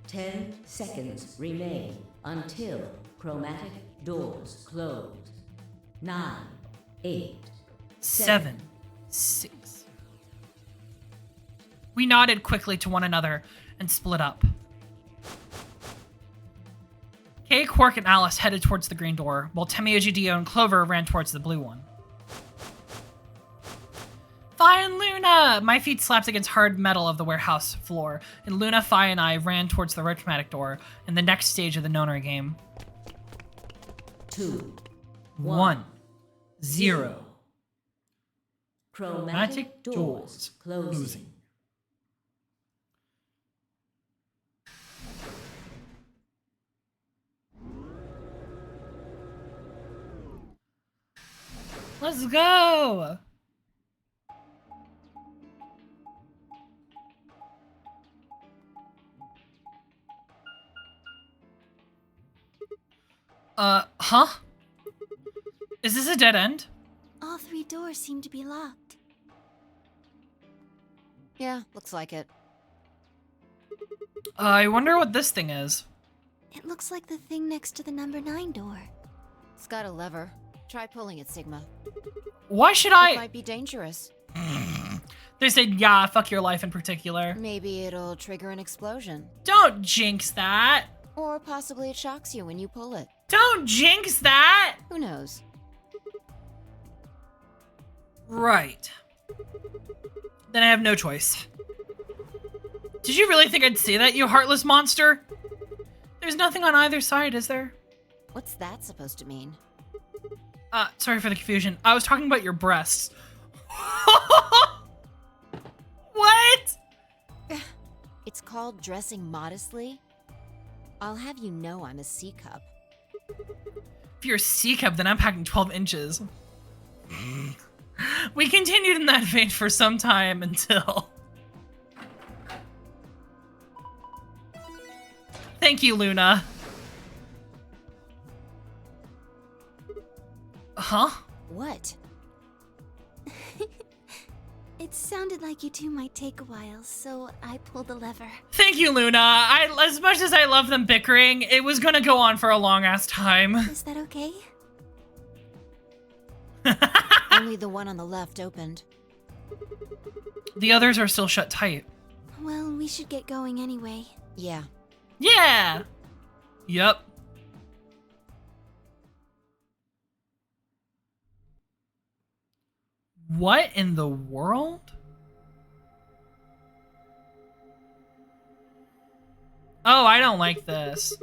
10 seconds remain until chromatic doors close. 9, 8, 7, 6. We nodded quickly to one another and split up. Kay, Quark, and Alice headed towards the green door, while Temioji, Dio, and Clover ran towards the blue one. Fi and Luna! My feet slapped against hard metal of the warehouse floor, and Luna, Fi, and I ran towards the chromatic door in the next stage of the nonary game. 2, 1, 0. Chromatic doors closing. Let's go! Huh? Is this a dead end? All 3 doors seem to be locked. Yeah, looks like it. I wonder what this thing is. It looks like the thing next to the number 9 door. It's got a lever. Try pulling it, Sigma. Why should It I? might be dangerous. They said, yeah, fuck your life in particular. Maybe it'll trigger an explosion. Don't jinx that. Or possibly it shocks you when you pull it. Don't jinx that. Who knows? Right. Then I have no choice. Did you really think I'd say that, you heartless monster? There's nothing on either side, is there? What's that supposed to mean? Sorry for the confusion. I was talking about your breasts. What? It's called dressing modestly. I'll have you know I'm a C-cup. If you're a C-cup, then I'm packing 12 inches. We continued in that vein for some time until... Thank you, Luna. Huh? What? It sounded like you two might take a while, so I pulled the lever. Thank you, Luna. As much as I love them bickering, it was gonna go on for a long-ass time. Is that okay? Only the one on the left opened. The others are still shut tight. Well, we should get going anyway. Yeah. Yeah! Yep. What in the world? Oh, I don't like this.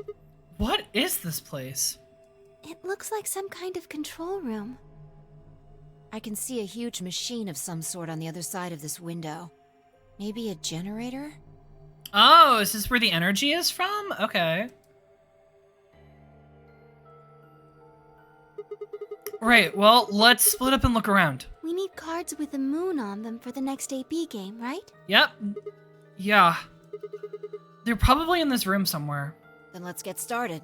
What is this place? It looks like some kind of control room. I can see a huge machine of some sort on the other side of this window. Maybe a generator? Oh, is this where the energy is from? Okay. Right, well, let's split up and look around. We need cards with a moon on them for the next AP game, right? Yep. Yeah. They're probably in this room somewhere. Then let's get started.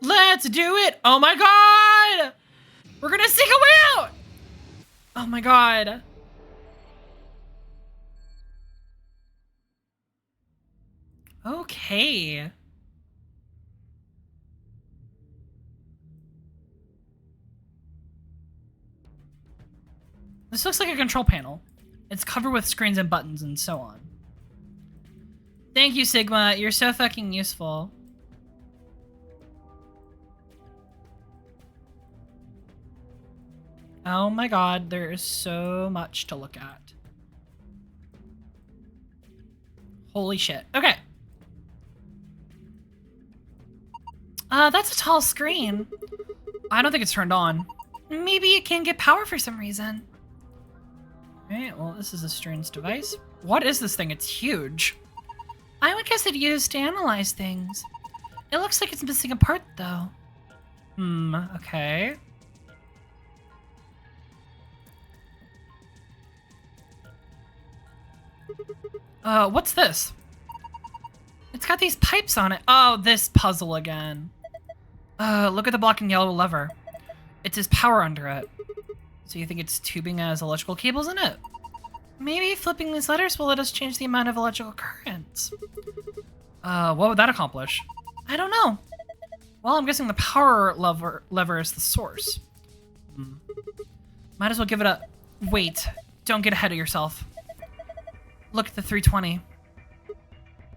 Let's do it! Oh my god! We're gonna sing a way out! Oh my god. Okay. This looks like a control panel. It's covered with screens and buttons and so on. Thank you, Sigma. You're so fucking useful. Oh my god, there is so much to look at. Holy shit. Okay. That's a tall screen. I don't think it's turned on. Maybe it can get power for some reason. Alright, well, this is a strange device. What is this thing? It's huge. I would guess it's used to analyze things. It looks like it's missing a part, though. Okay. What's this? It's got these pipes on it. Oh, this puzzle again. Look at the black and yellow lever. It says power under it. So you think it's tubing has electrical cables in it? Maybe flipping these letters will let us change the amount of electrical currents. What would that accomplish? I don't know. Well, I'm guessing the power lever is the source. Might as well give it a... Wait, don't get ahead of yourself. Look at the 320.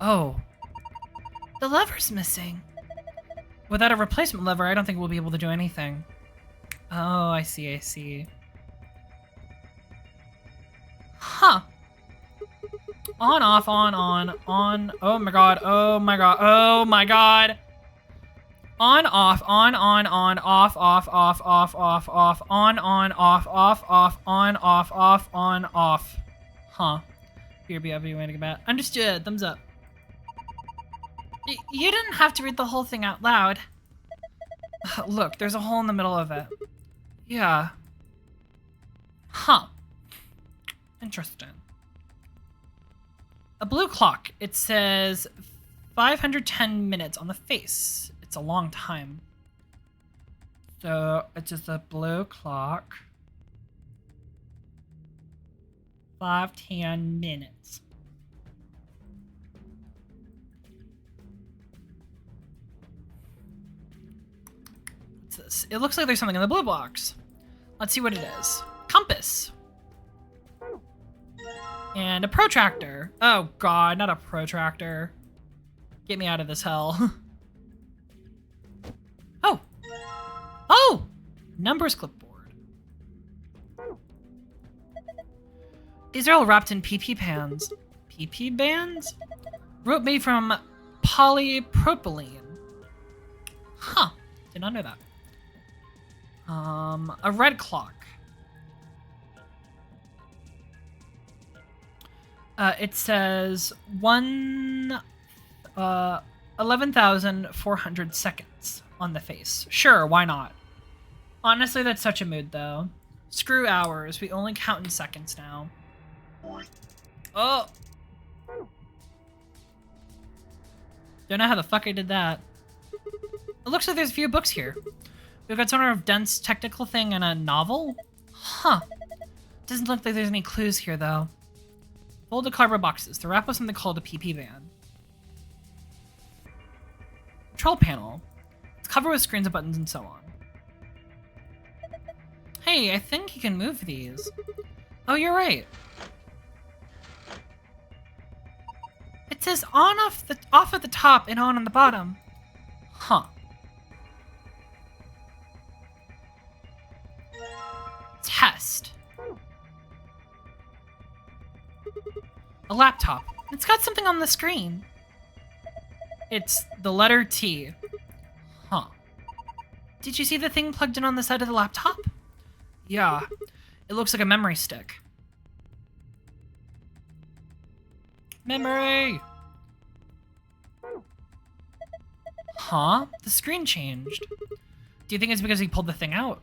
Oh. The lever's missing. Without a replacement lever, I don't think we'll be able to do anything. Oh, I see, I see. Huh. On, off, on. Oh my god, oh my god, oh my god. On, off, on, off, off, on, off. Huh. Here be way to get back. Understood, thumbs up. You didn't have to read the whole thing out loud. Look, there's a hole in the middle of it. Yeah. Huh. Interesting. A blue clock. It says 510 minutes on the face. It's a long time. So it's just a blue clock. 510 minutes. What's this? It looks like there's something in the blue box. Let's see what it is. Compass. And a protractor. Oh god, not a protractor. Get me out of this hell. Oh! Oh! Numbers clipboard. These are all wrapped in PP pans. PP bands? Rope made from polypropylene. Huh. Did not know that. A red clock. It says 11,400 seconds on the face. Sure, why not? Honestly, that's such a mood, though. Screw hours. We only count in seconds now. Oh! Don't know how the fuck I did that. It looks like there's a few books here. We've got some sort of dense technical thing and a novel? Huh. Doesn't look like there's any clues here, though. Folded cardboard boxes. The wrap was something called a PP van. Control panel. It's covered with screens and buttons and so on. Hey, I think you can move these. Oh, you're right. It says on off at the top and on the bottom. Huh. Test. A laptop. It's got something on the screen. It's the letter T. Huh. Did you see the thing plugged in on the side of the laptop? Yeah. It looks like a memory stick. Memory! Huh? The screen changed. Do you think it's because he pulled the thing out?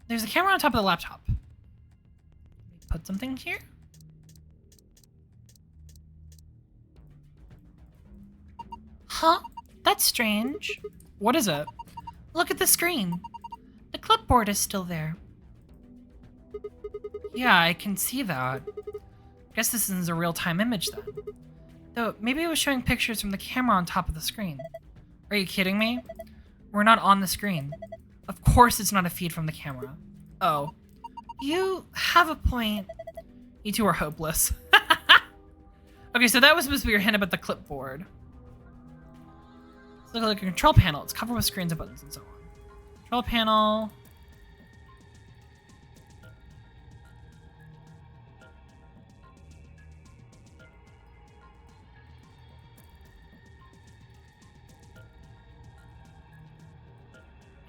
There's a camera on top of the laptop. Put something here? Huh? That's strange. What is it? Look at the screen. The clipboard is still there. Yeah, I can see that. Guess this is a real-time image then. Though, maybe it was showing pictures from the camera on top of the screen. Are you kidding me? We're not on the screen. Of course it's not a feed from the camera. Oh. You have a point. You two are hopeless. Okay, so that was supposed to be your hint about the clipboard. It's like a control panel. It's covered with screens and buttons and so on. Control panel.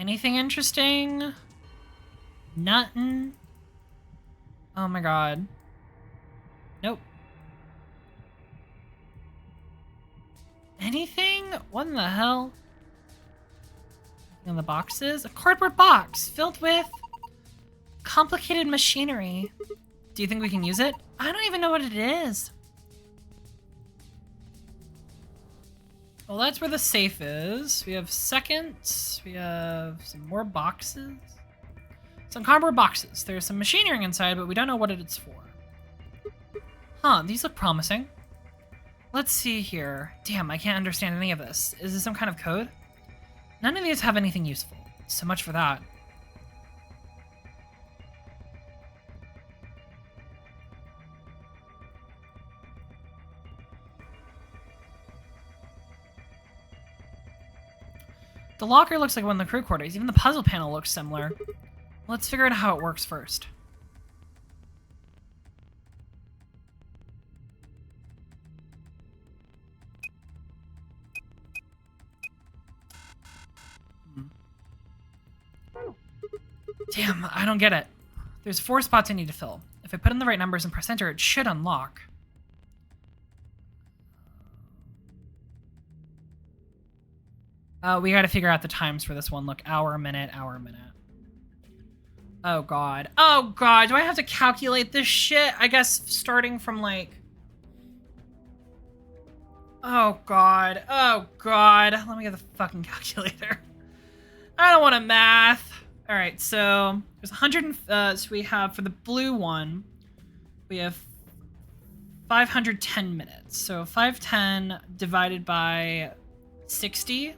Anything interesting? Nothing. Oh my god. Nope. Anything? What in the hell? In the boxes? A cardboard box filled with complicated machinery. Do you think we can use it? I don't even know what it is. Well, that's where the safe is. We have seconds. We have some more boxes. Some cardboard boxes. There's some machinery inside, but we don't know what it's for. Huh, these look promising. Let's see here. Damn, I can't understand any of this. Is this some kind of code? None of these have anything useful. So much for that. The locker looks like one of the crew quarters. Even the puzzle panel looks similar. Let's figure out how it works first. Damn, I don't get it. There's 4 spots I need to fill. If I put in the right numbers and press enter, it should unlock. We gotta figure out the times for this one. Look, hour, minute, hour, minute. Oh god. Oh god, do I have to calculate this shit? I guess starting from like... Oh god. Oh god. Let me get the fucking calculator. I don't want to math. Alright, so there's 100, so we have, for the blue one, we have 510 minutes. So 510 divided by 60.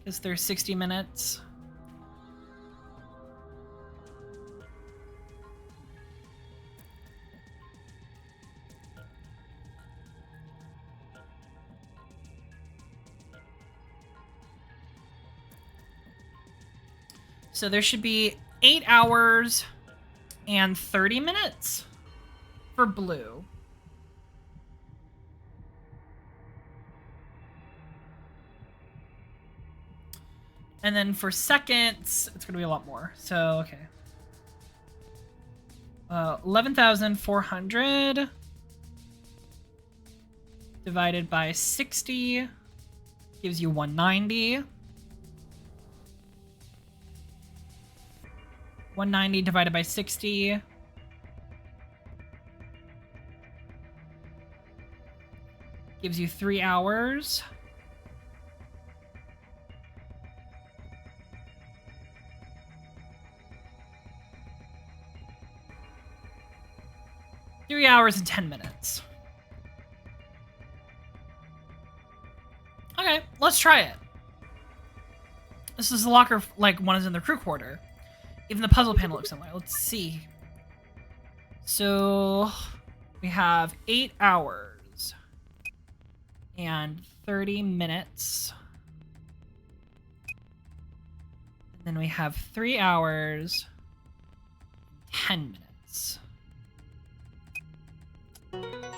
Because there's 60 minutes. So there should be 8 hours and 30 minutes for blue. And then for seconds, it's going to be a lot more. So, okay. 11,400 divided by 60 gives you 190. 190 divided by 60 gives you 3 hours. Three hours and 10 minutes. Okay, let's try it. This is the locker, like, one is in the crew quarter. Even the puzzle panel looks similar. Let's see. So, we have 8 hours and 30 minutes. And then we have 3 hours, 10 minutes.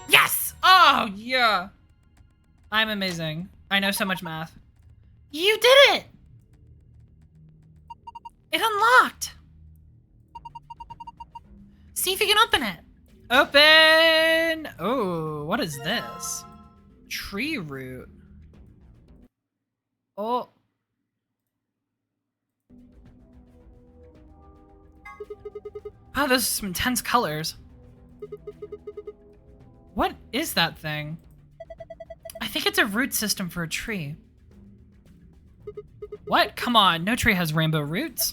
Yes! Oh, yeah. I'm amazing. I know so much math. You did it! It unlocked! See if you can open it. Open! Oh, what is this? Tree root. Oh. Oh, those are some intense colors. What is that thing? I think it's a root system for a tree. What? Come on, no tree has rainbow roots.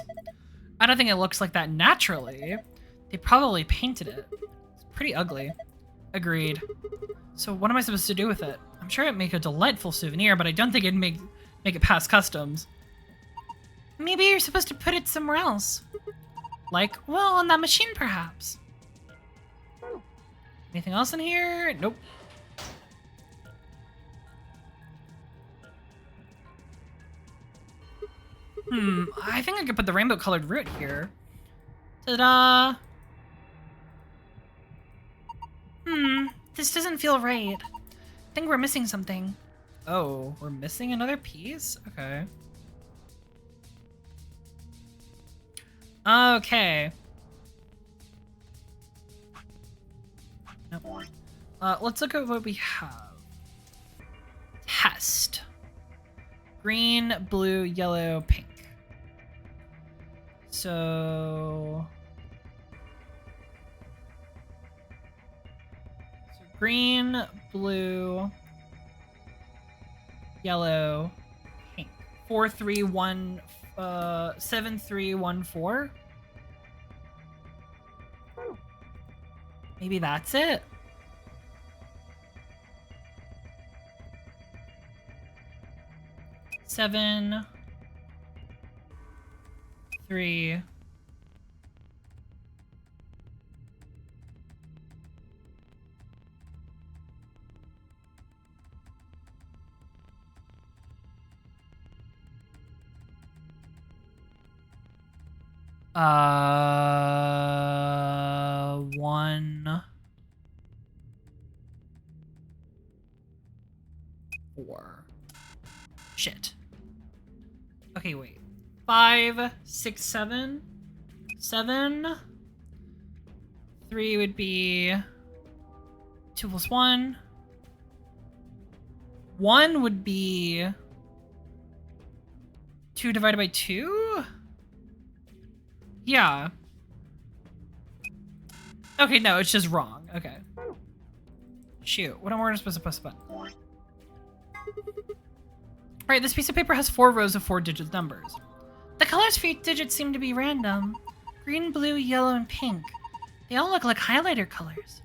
I don't think it looks like that naturally. They probably painted it. It's pretty ugly. Agreed. So what am I supposed to do with it? I'm sure it'd make a delightful souvenir, but I don't think it'd make it past customs. Maybe you're supposed to put it somewhere else. Like, well, on that machine perhaps. Anything else in here? Nope. I think I could put the rainbow colored root here. Ta-da! This doesn't feel right. I think we're missing something. Oh, we're missing another piece? Okay. Okay. Nope. Let's look at what we have. Test. Green, blue, yellow, pink. So green, blue, yellow, pink. 7314. Maybe that's it. Seven, 3. One, 4. Shit. Okay, wait. 5, 6, 7. 7. 3 would be 2 plus 1. 1 would be 2 divided by 2? Yeah. Okay, no, it's just wrong. Okay. Shoot, what am I supposed to press the button? Right, this piece of paper has 4 rows of 4-digit numbers. The colors for each digit seem to be random. Green, blue, yellow, and pink. They all look like highlighter colors.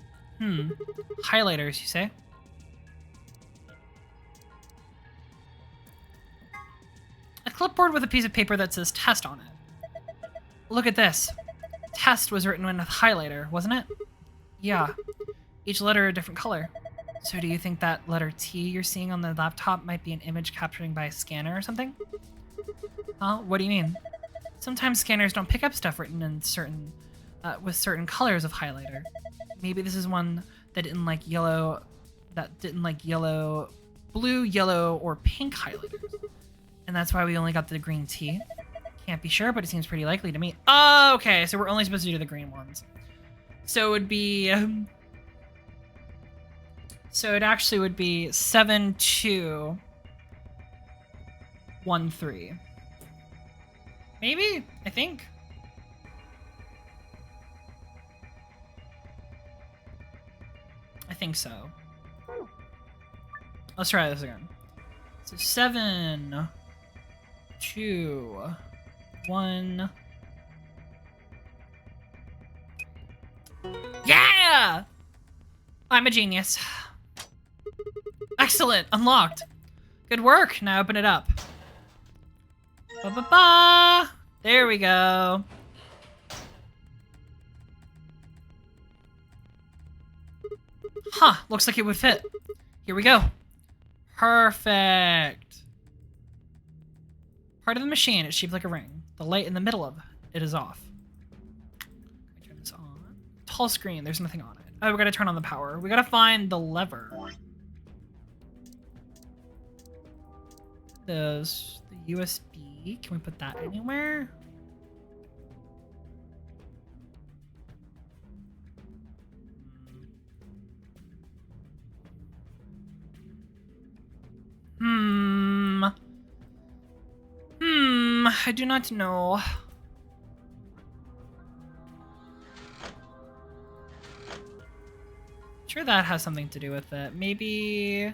Highlighters, you say? clipboard with a piece of paper that says test on it. Look at this. Test was written in with highlighter, wasn't it? Yeah. Each letter a different color. So do you think that letter T you're seeing on the laptop might be an image capturing by a scanner or something? Huh? What do you mean? Sometimes scanners don't pick up stuff written in certain, with certain colors of highlighter. Maybe this is one that didn't like yellow, blue, yellow, or pink highlighters. And that's why we only got the green T. Can't be sure, but it seems pretty likely to me. Oh, okay, so we're only supposed to do the green ones. So it would be... so it actually would be 7213. Maybe? I think. I think so. Let's try this again. So 7, 2, 1. Yeah! I'm a genius. Excellent! Unlocked. Good work. Now open it up. Ba-ba-ba! There we go. Huh. Looks like it would fit. Here we go. Perfect. Part of the machine is shaped like a ring. The light in the middle of it is off. Turn this on. Tall screen. There's nothing on it. Oh, we gotta turn on the power. We gotta find the lever. There's the USB. Can we put that anywhere? I do not know. Sure that has something to do with it. Maybe...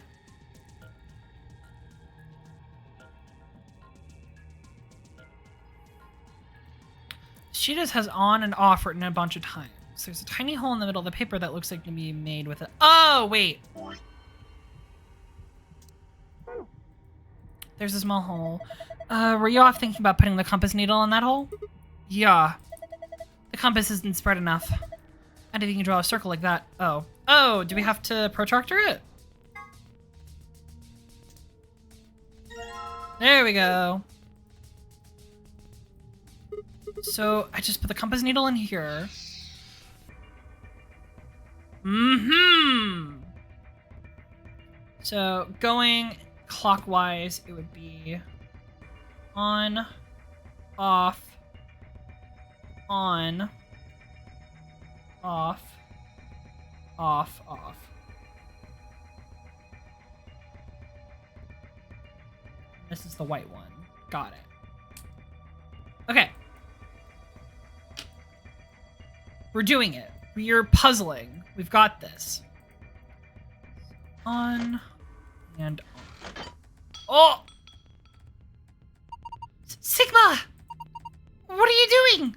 she just has on and off written a bunch of times. There's a tiny hole in the middle of the paper that looks like to be made with it. Oh, wait. There's a small hole. Were you off thinking about putting the compass needle in that hole? Yeah. The compass isn't spread enough. I don't think you can draw a circle like that. Oh. Oh, do we have to protractor it? There we go. So, I just put the compass needle in here. So, going clockwise, it would be on, off, on, off, off, off. This is the white one. Got it. Okay. We're doing it. We're puzzling. We've got this. On and on. Oh! Sigma! What are you doing?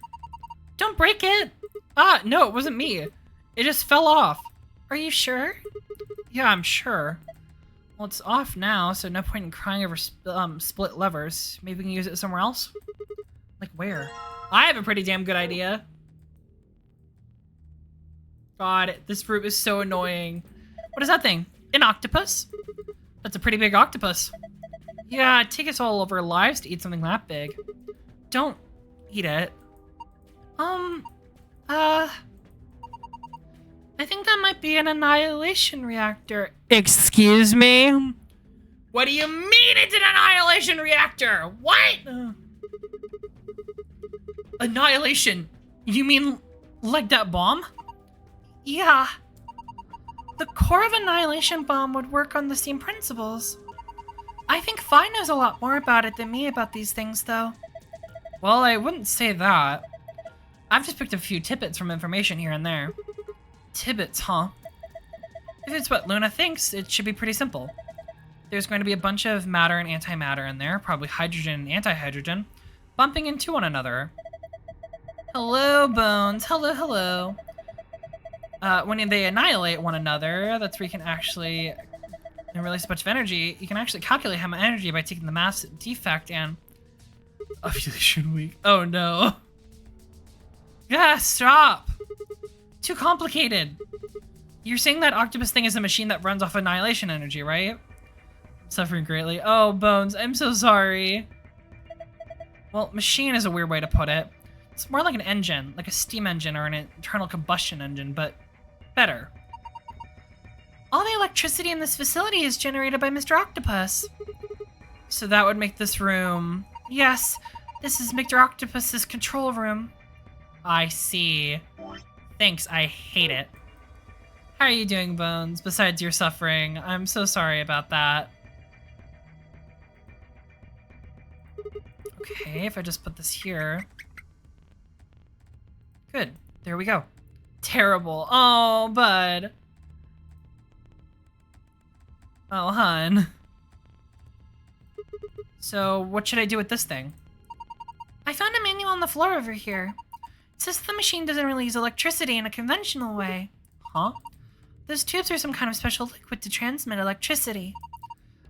Don't break it. Ah, no, it wasn't me. It just fell off. Are you sure? Yeah, I'm sure. Well, it's off now, so no point in crying over split levers. Maybe we can use it somewhere else? Like where? I have a pretty damn good idea. God, this route is so annoying. What is that thing? An octopus? That's a pretty big octopus. Yeah, it'd take us all over our lives to eat something that big. Don't eat it. I think that might be an annihilation reactor. Excuse me? What do you mean it's an annihilation reactor? What? Annihilation? You mean like that bomb? Yeah. The core of annihilation bomb would work on the same principles. I think Fi knows a lot more about it than me about these things, though. Well, I wouldn't say that. I've just picked a few tidbits from information here and there. Tidbits, huh? If it's what Luna thinks, it should be pretty simple. There's going to be a bunch of matter and antimatter in there, probably hydrogen and antihydrogen, bumping into one another. Hello, Bones. Hello, hello. When they annihilate one another, that's where you can actually release a bunch of energy. You can actually calculate how much energy by taking the mass defect and Ovulation week. Oh no. Yeah, stop. Too complicated. You're saying that octopus thing is a machine that runs off annihilation energy, right? Suffering greatly. Oh, Bones, I'm so sorry. Well, machine is a weird way to put it. It's more like an engine, like a steam engine or an internal combustion engine, but better. All the electricity in this facility is generated by Mr. Octopus. So that would make this room... Yes, this is Mr. Octopus's control room. I see. Thanks, I hate it. How are you doing, Bones, besides your suffering? I'm so sorry about that. Okay, if I just put this here. Good. There we go. Terrible. Oh, bud. Oh, hun. So, what should I do with this thing? I found a manual on the floor over here. It says the machine doesn't really use electricity in a conventional way. Huh? Those tubes are some kind of special liquid to transmit electricity.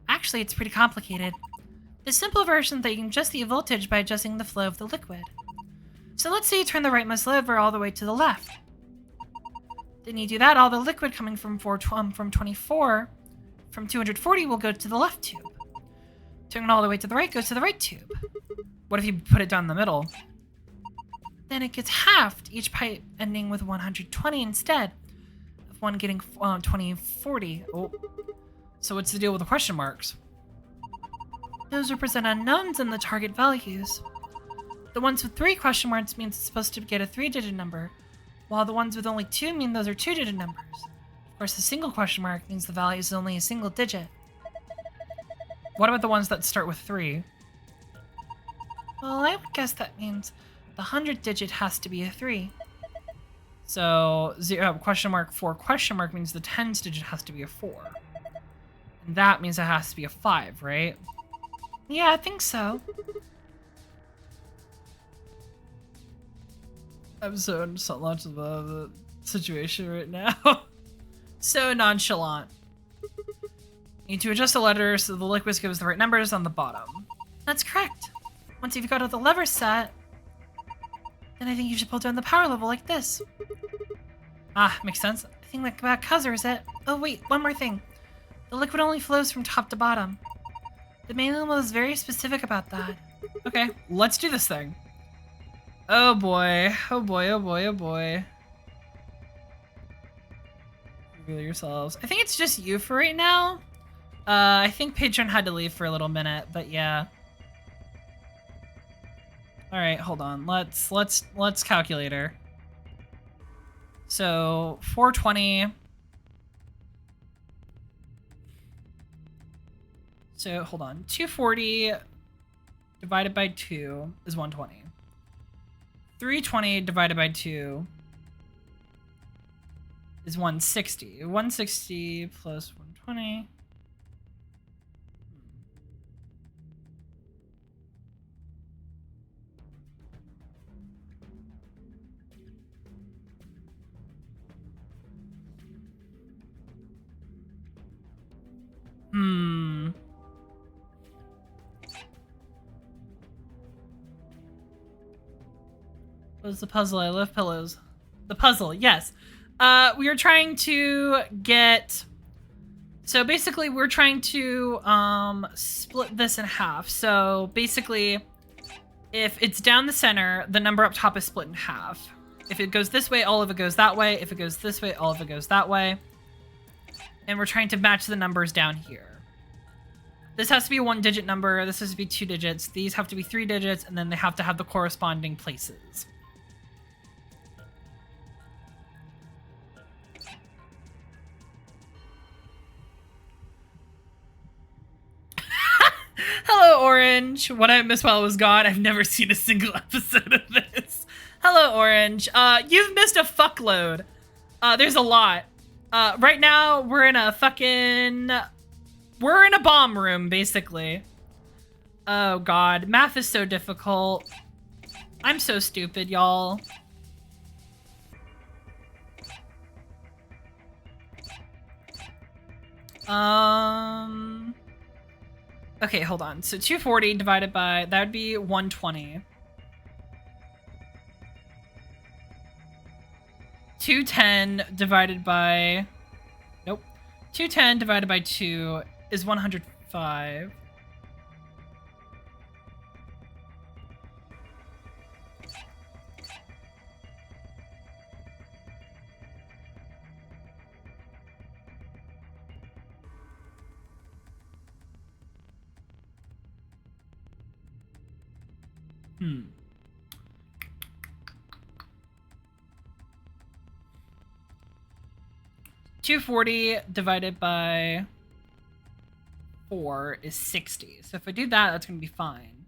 Actually, it's pretty complicated. The simple version is that you can adjust the voltage by adjusting the flow of the liquid. So let's say you turn the rightmost lever all the way to the left. Then you do that, all the liquid coming from 240 will go to the left tube. Turning it all the way to the right goes to the right tube. What if you put it down the middle? Then it gets halved, each pipe ending with 120 instead of one getting 2040. Oh. So what's the deal with the question marks? Those represent unknowns in the target values. The ones with 3 question marks means it's supposed to get a 3-digit number, while the ones with only 2 mean those are 2-digit numbers. Of course, the single question mark means the value is only a single digit. What about the ones that start with 3? Well, I would guess that means the 100th digit has to be a 3. So, question mark 4 question mark means the 10th digit has to be a 4. And that means it has to be a 5, right? Yeah, I think so. I'm so nonchalant about the situation right now. So nonchalant. Need to adjust the letters so the liquid gives the right numbers on the bottom. That's correct. Once you've got all the levers set, then I think you should pull down the power level like this. Ah, makes sense. I think that about covers it. Oh wait, one more thing. The liquid only flows from top to bottom. The manual was very specific about that. Okay, let's do this thing. Oh boy, oh boy, oh boy, oh boy. Reveal yourselves. I think it's just you for right now. I think Patron had to leave for a little minute, but yeah. All right, hold on. Let's calculator. So 420. So hold on. 240 divided by 2 is 120. 320 divided by 2 is 160. 160 plus 120. What's the puzzle? I love pillows. The puzzle, yes. We are trying to get... So basically, we're trying to split this in half. So basically, if it's down the center, the number up top is split in half. If it goes this way, all of it goes that way. If it goes this way, all of it goes that way. And we're trying to match the numbers down here. This has to be a 1-digit number. This has to be 2 digits. These have to be 3 digits, and then they have to have the corresponding places. Hello, Orange. What I missed while I was gone, I've never seen a single episode of this. Hello, Orange. You've missed a fuckload. There's a lot. Right now, we're in a bomb room, basically. Oh, God. Math is so difficult. I'm so stupid, y'all. Okay, hold on. So 240 divided by, that would be 120. 210 divided by, nope. 210 divided by 2 is 105. Hmm. $240 divided by 4 is 60. So if I do that, that's going to be fine.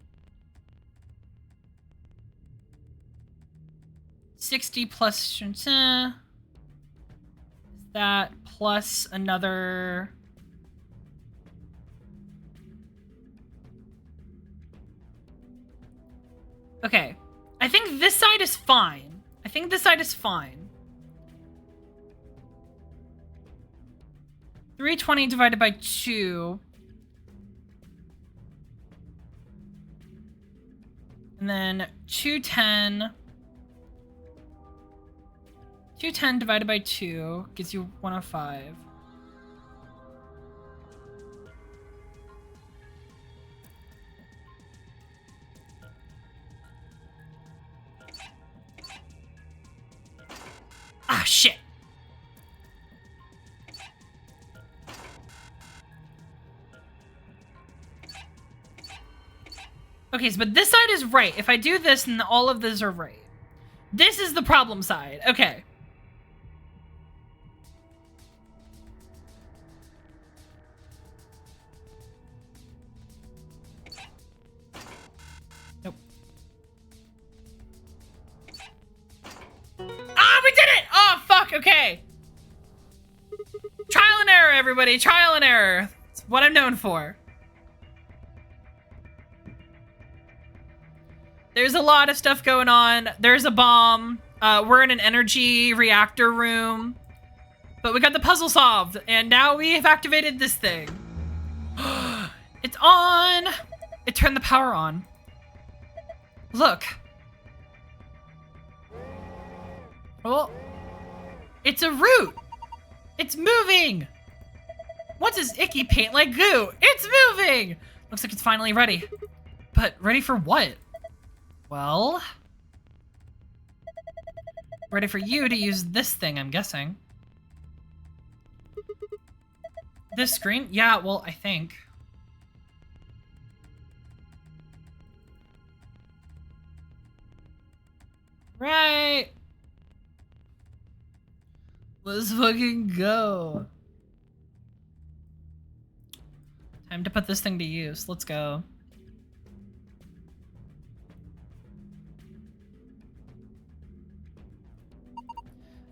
60 plus that plus another. Okay. I think this side is fine. I think this side is fine. 320 divided by 2. And then 210. 210 divided by 2 gives you 105. Ah, shit. Okay, so, but this side is right. If I do this, then all of these are right. This is the problem side. Okay. Nope. Ah, we did it! Oh, fuck, okay. Trial and error, everybody. Trial and error. It's what I'm known for. There's a lot of stuff going on. There's a bomb. We're in an energy reactor room. But we got the puzzle solved. And now we have activated this thing. It's on. It turned the power on. Look. Oh. It's a root. It's moving. What's this icky paint like goo? It's moving. Looks like it's finally ready. But ready for what? Well, ready for you to use this thing, I'm guessing. This screen? Yeah, well, I think. Right. Let's fucking go. Time to put this thing to use. Let's go.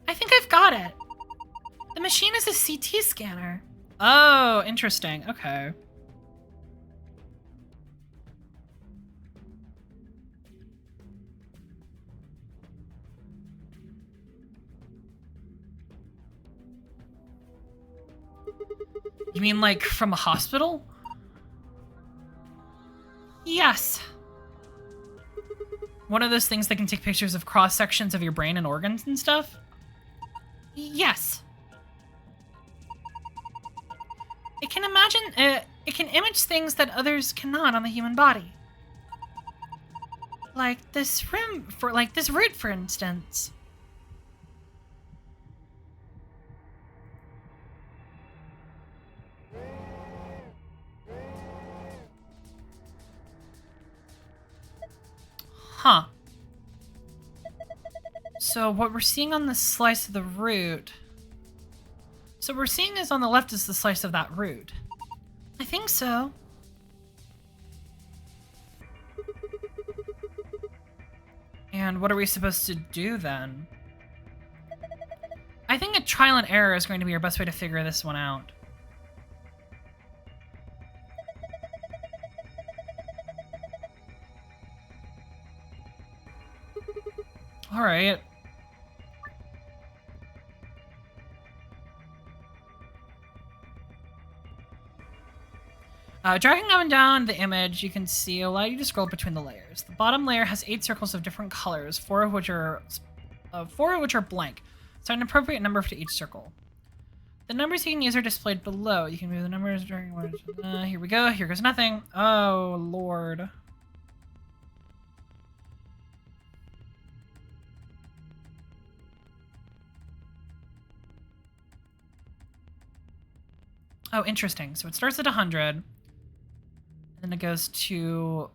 I think I've got it. The machine is a CT scanner. Oh, interesting. Okay. You mean like from a hospital? Yes. One of those things that can take pictures of cross sections of your brain and organs and stuff? Yes. It can it can image things that others cannot on the human body. Like this root, for instance. Huh. So what we're seeing on the slice of the root... So what we're seeing is on the left is the slice of that root. I think so. And what are we supposed to do then? I think a trial and error is going to be our best way to figure this one out. All right. Dragging up and down the image, you can see allow you to scroll between the layers. The bottom layer has 8 circles of different colors, 4 of which are blank. Assign an appropriate number to each circle. The numbers you can use are displayed below. You can move the numbers during here we go. Here goes nothing. Oh, Lord. Oh, interesting. So it starts at 100. And then it goes to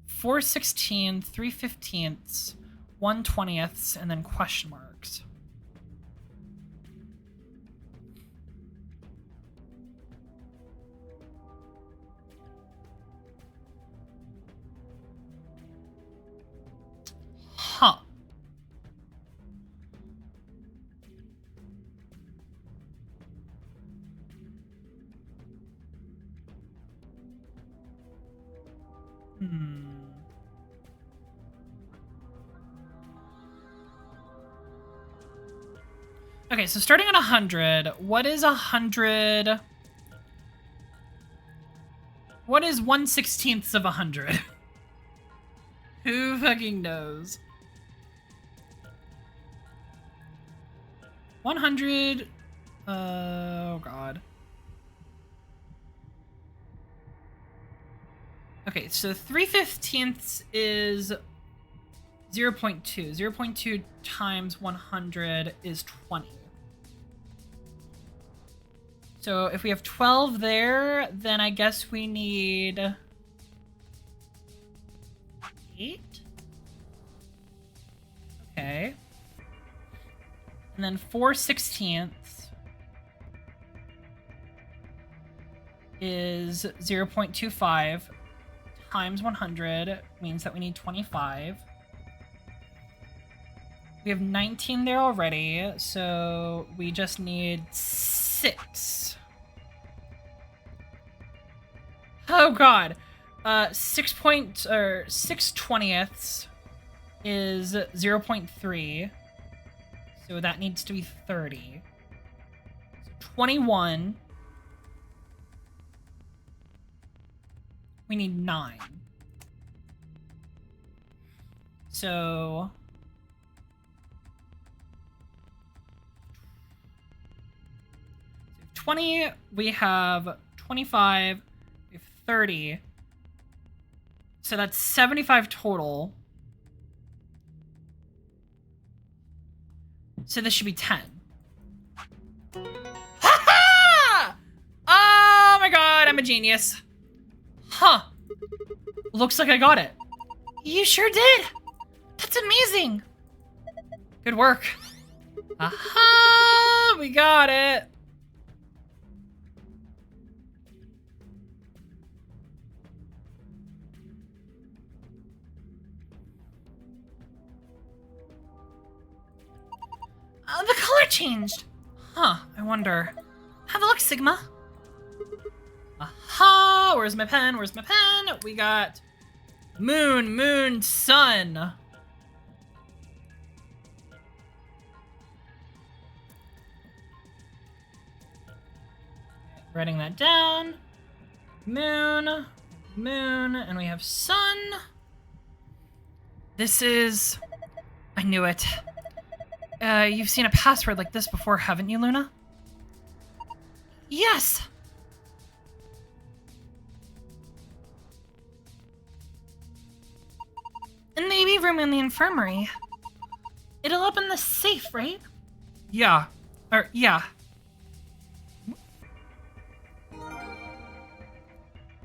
4/16, 3/15, 1/20, and then question marks. Huh. Okay, so starting at 100, what is 100? What is 1/16 of 100? Who fucking knows? 100. Oh god. Okay, so 3/15 is 0.2. 0.2 times 100 is 20. So if we have 12 there, then I guess we need 8. Okay. And then 4/16 is 0.25 times 100 means that we need 25. We have 19 there already, so we just need 6. Oh god. 6/20 is 0.3. So that needs to be 30. So 21. We need 9. So 20, we have 25, we have 30. So that's 75 total. So this should be 10. Ha-ha! Oh my god, I'm a genius. Huh. Looks like I got it. You sure did. That's amazing. Good work. Aha! We got it. The color changed. Huh, I wonder. Have a look, Sigma. Aha! Where's my pen? Where's my pen? We got moon, moon, sun. Writing that down. Moon, moon, and we have sun. This is... I knew it. You've seen a password like this before, haven't you, Luna? Yes! In the baby room in the infirmary. It'll open the safe, right? Yeah. Yeah.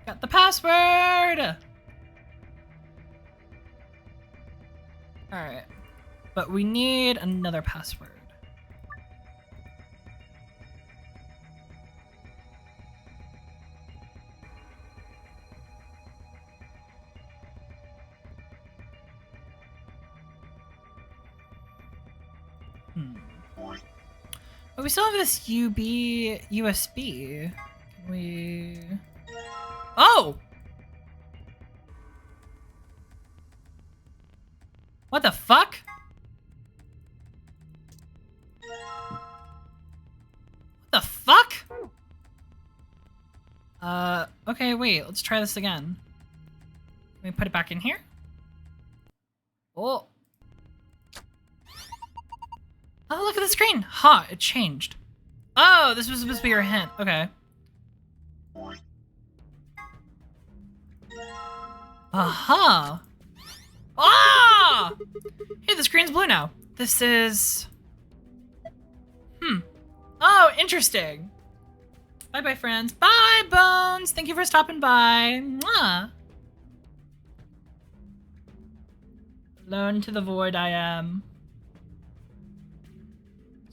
Got the password! Alright. But we need another password. But we still have this USB. Can we... Oh! What the fuck? What the fuck? Okay. Okay, wait. Let's try this again. Can we put it back in here? Oh. Oh, look at the screen. Huh, it changed. Oh, this was supposed to be your hint. Okay. Aha! Ah! Hey, the screen's blue now. This is... Oh, interesting. Bye-bye, friends. Bye, Bones! Thank you for stopping by. Mwah! Alone to the void I am.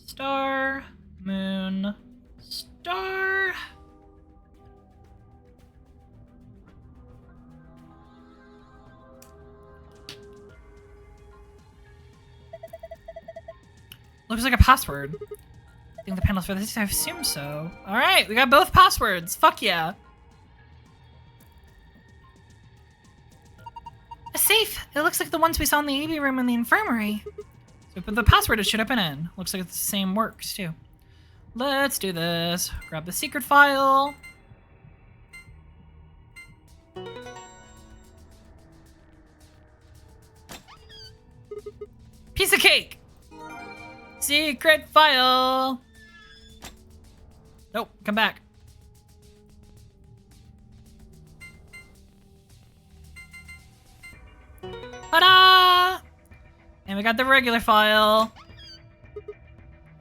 Star, moon, star. Looks like a password. I think the panel's for this. I assume so. All right, we got both passwords. Fuck yeah. A safe. It looks like the ones we saw in the AV room in the infirmary. So put the password it should have been in. Looks like it's the same works too. Let's do this. Grab the secret file. Piece of cake. Secret file. Nope, come back. Ta-da! And we got the regular file.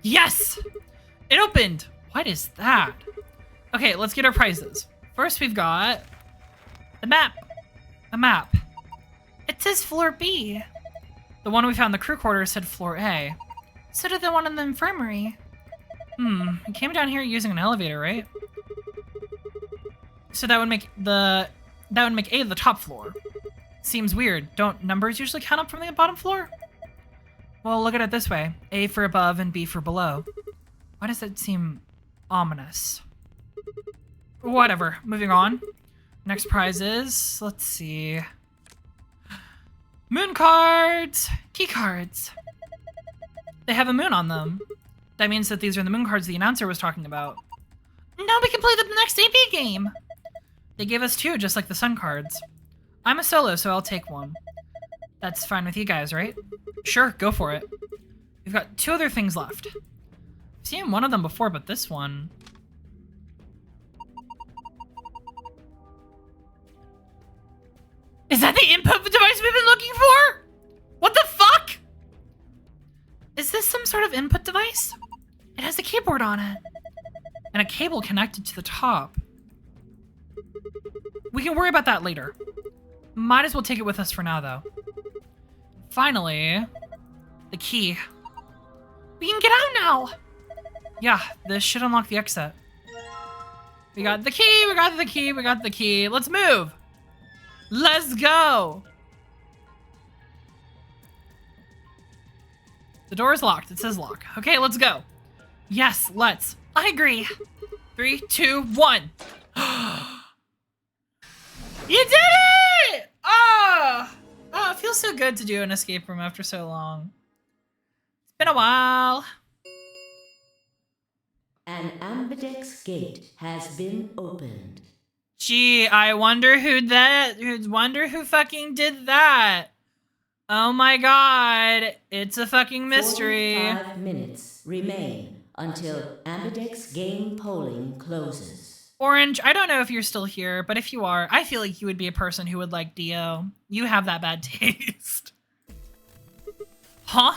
Yes! It opened! What is that? Okay, let's get our prizes. First, we've got the map. A map. It says floor B. The one we found in the crew quarters said floor A. So did the one in the infirmary. We came down here using an elevator, right? So that would make A the top floor. Seems weird. Don't numbers usually count up from the bottom floor? Well, look at it this way. A for above and B for below. Why does that seem ominous? Whatever. Moving on. Next prize is... Let's see... Moon cards! Key cards. They have a moon on them. That means that these are the moon cards the announcer was talking about. Now we can play the next AP game! They gave us two, just like the sun cards. I'm a solo, so I'll take one. That's fine with you guys, right? Sure, go for it. We've got two other things left. I've seen one of them before, but this one... Is that the input device we've been looking for? What the fuck? Is this some sort of input device? It has a keyboard on it. And a cable connected to the top. We can worry about that later. Might as well take it with us for now, though. Finally, the key. We can get out now! Yeah, this should unlock the exit. We got the key, we got the key, we got the key. Let's move! Let's go! The door is locked. It says lock. Okay, let's go. Yes, let's. I agree. 3, 2, 1. You did it! Oh, it feels so good to do an escape room after so long. It's been a while. An ambidex gate has been opened. Gee, I wonder who fucking did that. Oh my god, it's a fucking mystery. 45 minutes remain until ambidex game polling closes. Orange, I don't know if you're still here, but if you are, I feel like you would be a person who would like Dio. You have that bad taste. Huh?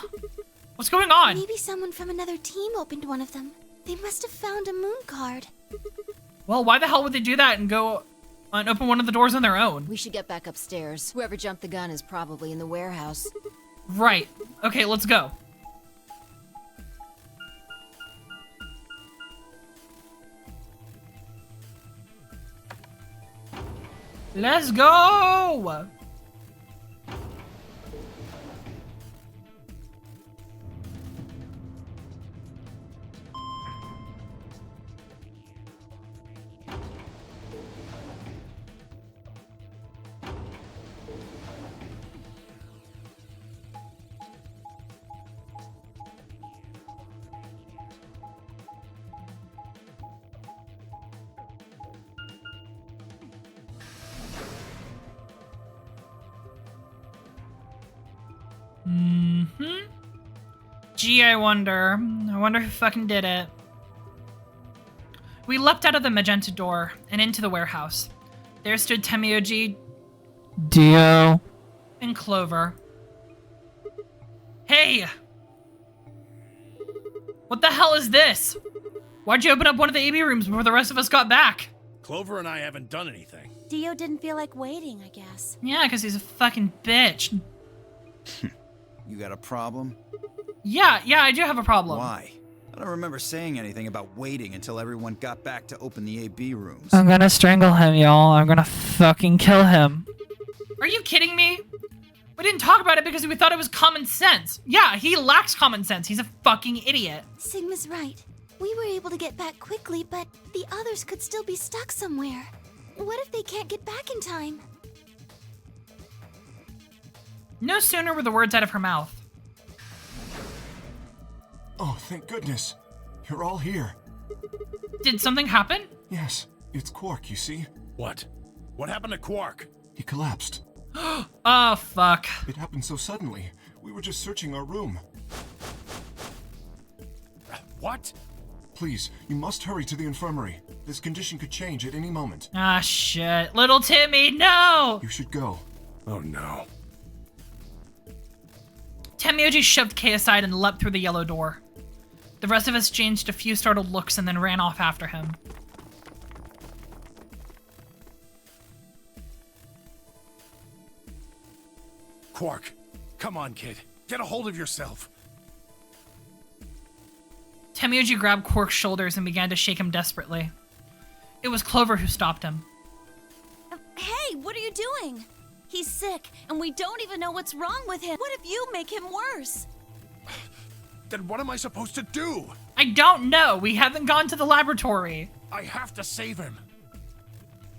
What's going on? Maybe someone from another team opened one of them. They must have found a moon card. Well, why the hell would they do that and go and open one of the doors on their own? We should get back upstairs. Whoever jumped the gun is probably in the warehouse. Right. Okay, let's go. Let's go! Mm-hmm. Gee, I wonder who fucking did it. We leapt out of the magenta door and into the warehouse. There stood Temioji, Dio, and Clover. Hey! What the hell is this? Why'd you open up one of the AB rooms before the rest of us got back? Clover and I haven't done anything. Dio didn't feel like waiting, I guess. Yeah, because he's a fucking bitch. You got a problem? Yeah, I do have a problem. Why? I don't remember saying anything about waiting until everyone got back to open the AB rooms. I'm gonna strangle him, y'all. I'm gonna fucking kill him. Are you kidding me? We didn't talk about it because we thought it was common sense. Yeah, he lacks common sense. He's a fucking idiot. Sigma's right. We were able to get back quickly, but the others could still be stuck somewhere. What if they can't get back in time? No sooner were the words out of her mouth. Oh, thank goodness. You're all here. Did something happen? Yes, it's Quark, you see? What? What happened to Quark? He collapsed. Oh, fuck. It happened so suddenly. We were just searching our room. What? Please, you must hurry to the infirmary. This condition could change at any moment. Ah, shit. Little Timmy, no! You should go. Oh, no. Temioji shoved Kay aside and leapt through the yellow door. The rest of us exchanged a few startled looks and then ran off after him. Quark, come on, kid. Get a hold of yourself. Temioji grabbed Quark's shoulders and began to shake him desperately. It was Clover who stopped him. Hey, what are you doing? He's sick, and we don't even know what's wrong with him. What if you make him worse? Then what am I supposed to do? I don't know. We haven't gone to the laboratory. I have to save him.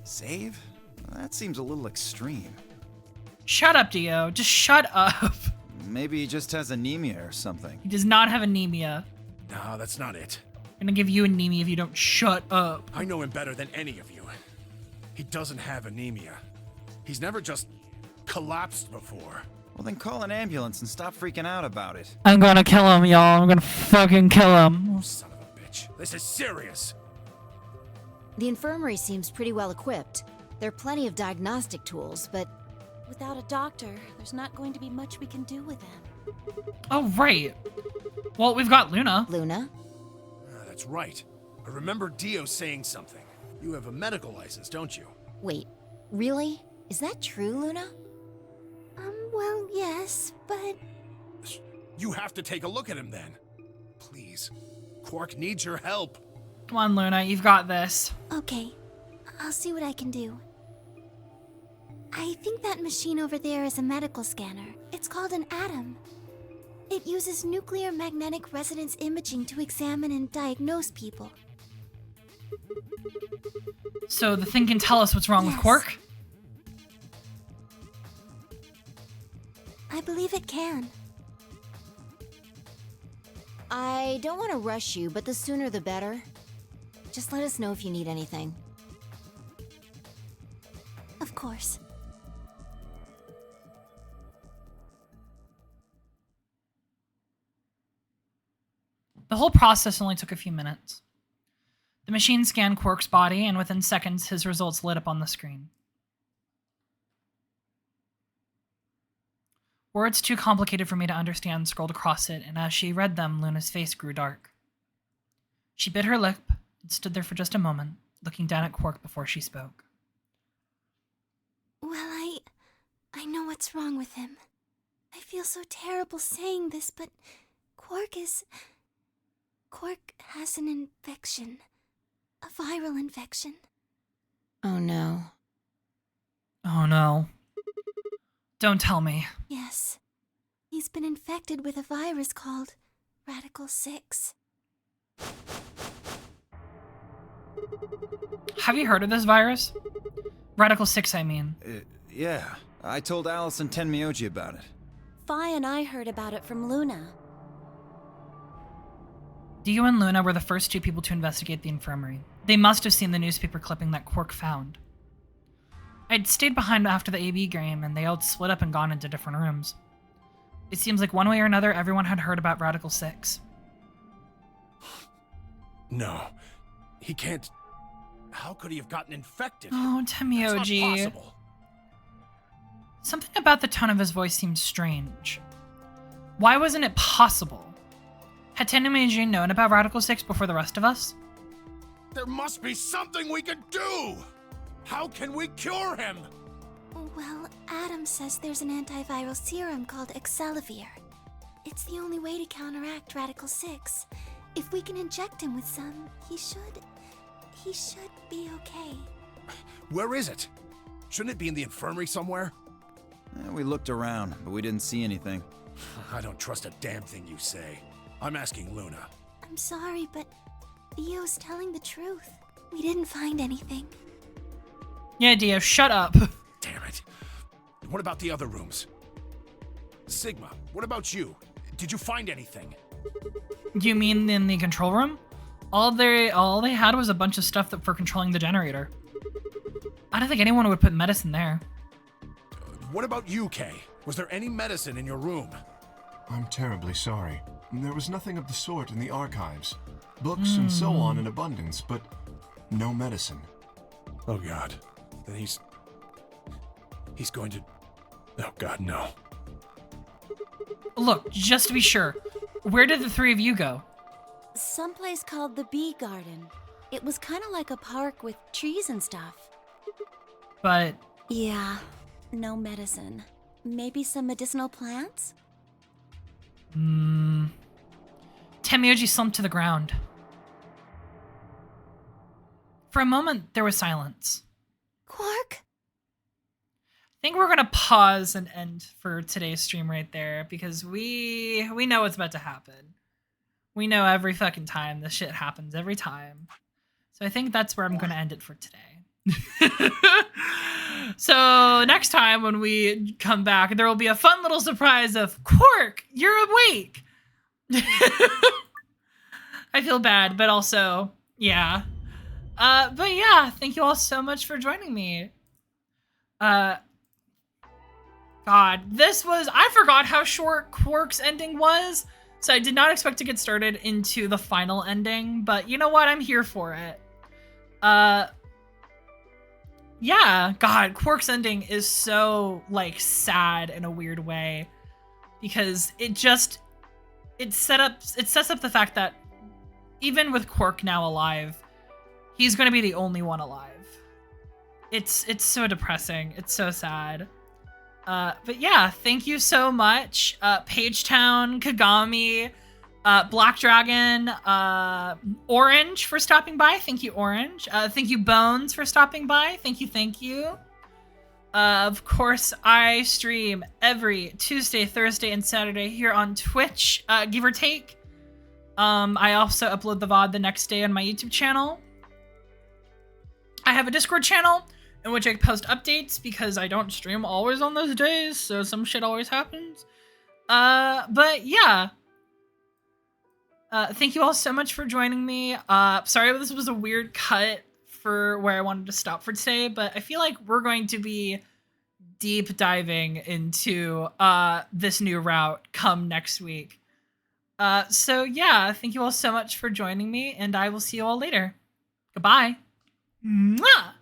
Save? That seems a little extreme. Shut up, Dio. Just shut up. Maybe he just has anemia or something. He does not have anemia. No, that's not it. I'm gonna give you anemia if you don't shut up. I know him better than any of you. He doesn't have anemia. He's never just collapsed before. Well, then call an ambulance and stop freaking out about it. I'm gonna kill him, y'all. I'm gonna fucking kill him. Oh, son of a bitch. This is serious. The infirmary seems pretty well equipped. There are plenty of diagnostic tools, but Without a doctor, there's not going to be much we can do with him. Oh, right. Well, we've got Luna. Luna? That's right. I remember Dio saying something. You have a medical license, don't you? Wait, really? Is that true, Luna? Well, yes, but... You have to take a look at him then. Please. Quark needs your help. Come on, Luna. You've got this. Okay, I'll see what I can do. I think that machine over there is a medical scanner. It's called an ATOM. It uses nuclear magnetic resonance imaging to examine and diagnose people. So the thing can tell us what's wrong with Yes. Quark? I believe it can. I don't want to rush you, but the sooner the better. Just let us know if you need anything. Of course. The whole process only took a few minutes. The machine scanned Quark's body, and within seconds, his results lit up on the screen. Words too complicated for me to understand scrolled across it, and as she read them, Luna's face grew dark. She bit her lip and stood there for just a moment, looking down at Quark before she spoke. Well, I know what's wrong with him. I feel so terrible saying this, but Quark has an infection. A viral infection. Oh no. Oh no. Don't tell me. Yes. He's been infected with a virus called Radical 6. Have you heard of this virus? Radical 6, I mean. Yeah. I told Alice and Tenmyoji about it. Fi and I heard about it from Luna. Dio and Luna were the first two people to investigate the infirmary. They must have seen the newspaper clipping that Quark found. I'd stayed behind after the AB game, and they all split up and gone into different rooms. It seems like one way or another, everyone had heard about Radical 6. No. He can't... How could he have gotten infected? Oh, That's Temioji. not possible. Something about the tone of his voice seemed strange. Why wasn't it possible? Had Temioji known about Radical 6 before the rest of us? There must be something we can do! How can we cure him? Well, Adam says there's an antiviral serum called Excelivir. It's the only way to counteract Radical 6. If we can inject him with some, he should be okay. Where is it? Shouldn't it be in the infirmary somewhere? We looked around, but we didn't see anything. I don't trust a damn thing you say. I'm asking Luna. I'm sorry, but Theo's telling the truth. We didn't find anything. Yeah, Dio, shut up. Damn it. What about the other rooms? Sigma, what about you? Did you find anything? You mean in the control room? All they had was a bunch of stuff for controlling the generator. I don't think anyone would put medicine there. What about you, Kay? Was there any medicine in your room? I'm terribly sorry. There was nothing of the sort in the archives. Books and so on in abundance, but no medicine. Oh God. Then he's going to... Oh God, no. Look, just to be sure, where did the three of you go? Someplace called the Bee Garden. It was kind of like a park with trees and stuff. But... Yeah, no medicine. Maybe some medicinal plants? Temioji slumped to the ground. For a moment, there was silence. Quark? I think we're gonna pause and end for today's stream right there because we know what's about to happen. We know every fucking time this shit happens every time. So I think that's where I'm gonna end it for today. So next time when we come back, there will be a fun little surprise of Quark, you're awake. I feel bad, but also, yeah. But yeah, thank you all so much for joining me. God, I forgot how short Quark's ending was, so I did not expect to get started into the final ending, but you know what? I'm here for it. Yeah, God, Quark's ending is so, like, sad in a weird way, because it sets up the fact that even with Quark now alive, he's going to be the only one alive. It's so depressing. It's so sad. But yeah, thank you so much. Pagetown, Kagami, Black Dragon, Orange for stopping by. Thank you, Orange. Thank you, Bones, for stopping by. Thank you. Of course, I stream every Tuesday, Thursday, and Saturday here on Twitch, give or take. I also upload the VOD the next day on my YouTube channel. I have a Discord channel in which I post updates because I don't stream always on those days, so some shit always happens. But yeah. Thank you all so much for joining me. Sorry this was a weird cut for where I wanted to stop for today, but I feel like we're going to be deep diving into this new route come next week. So yeah, thank you all so much for joining me, and I will see you all later. Goodbye. Mwah!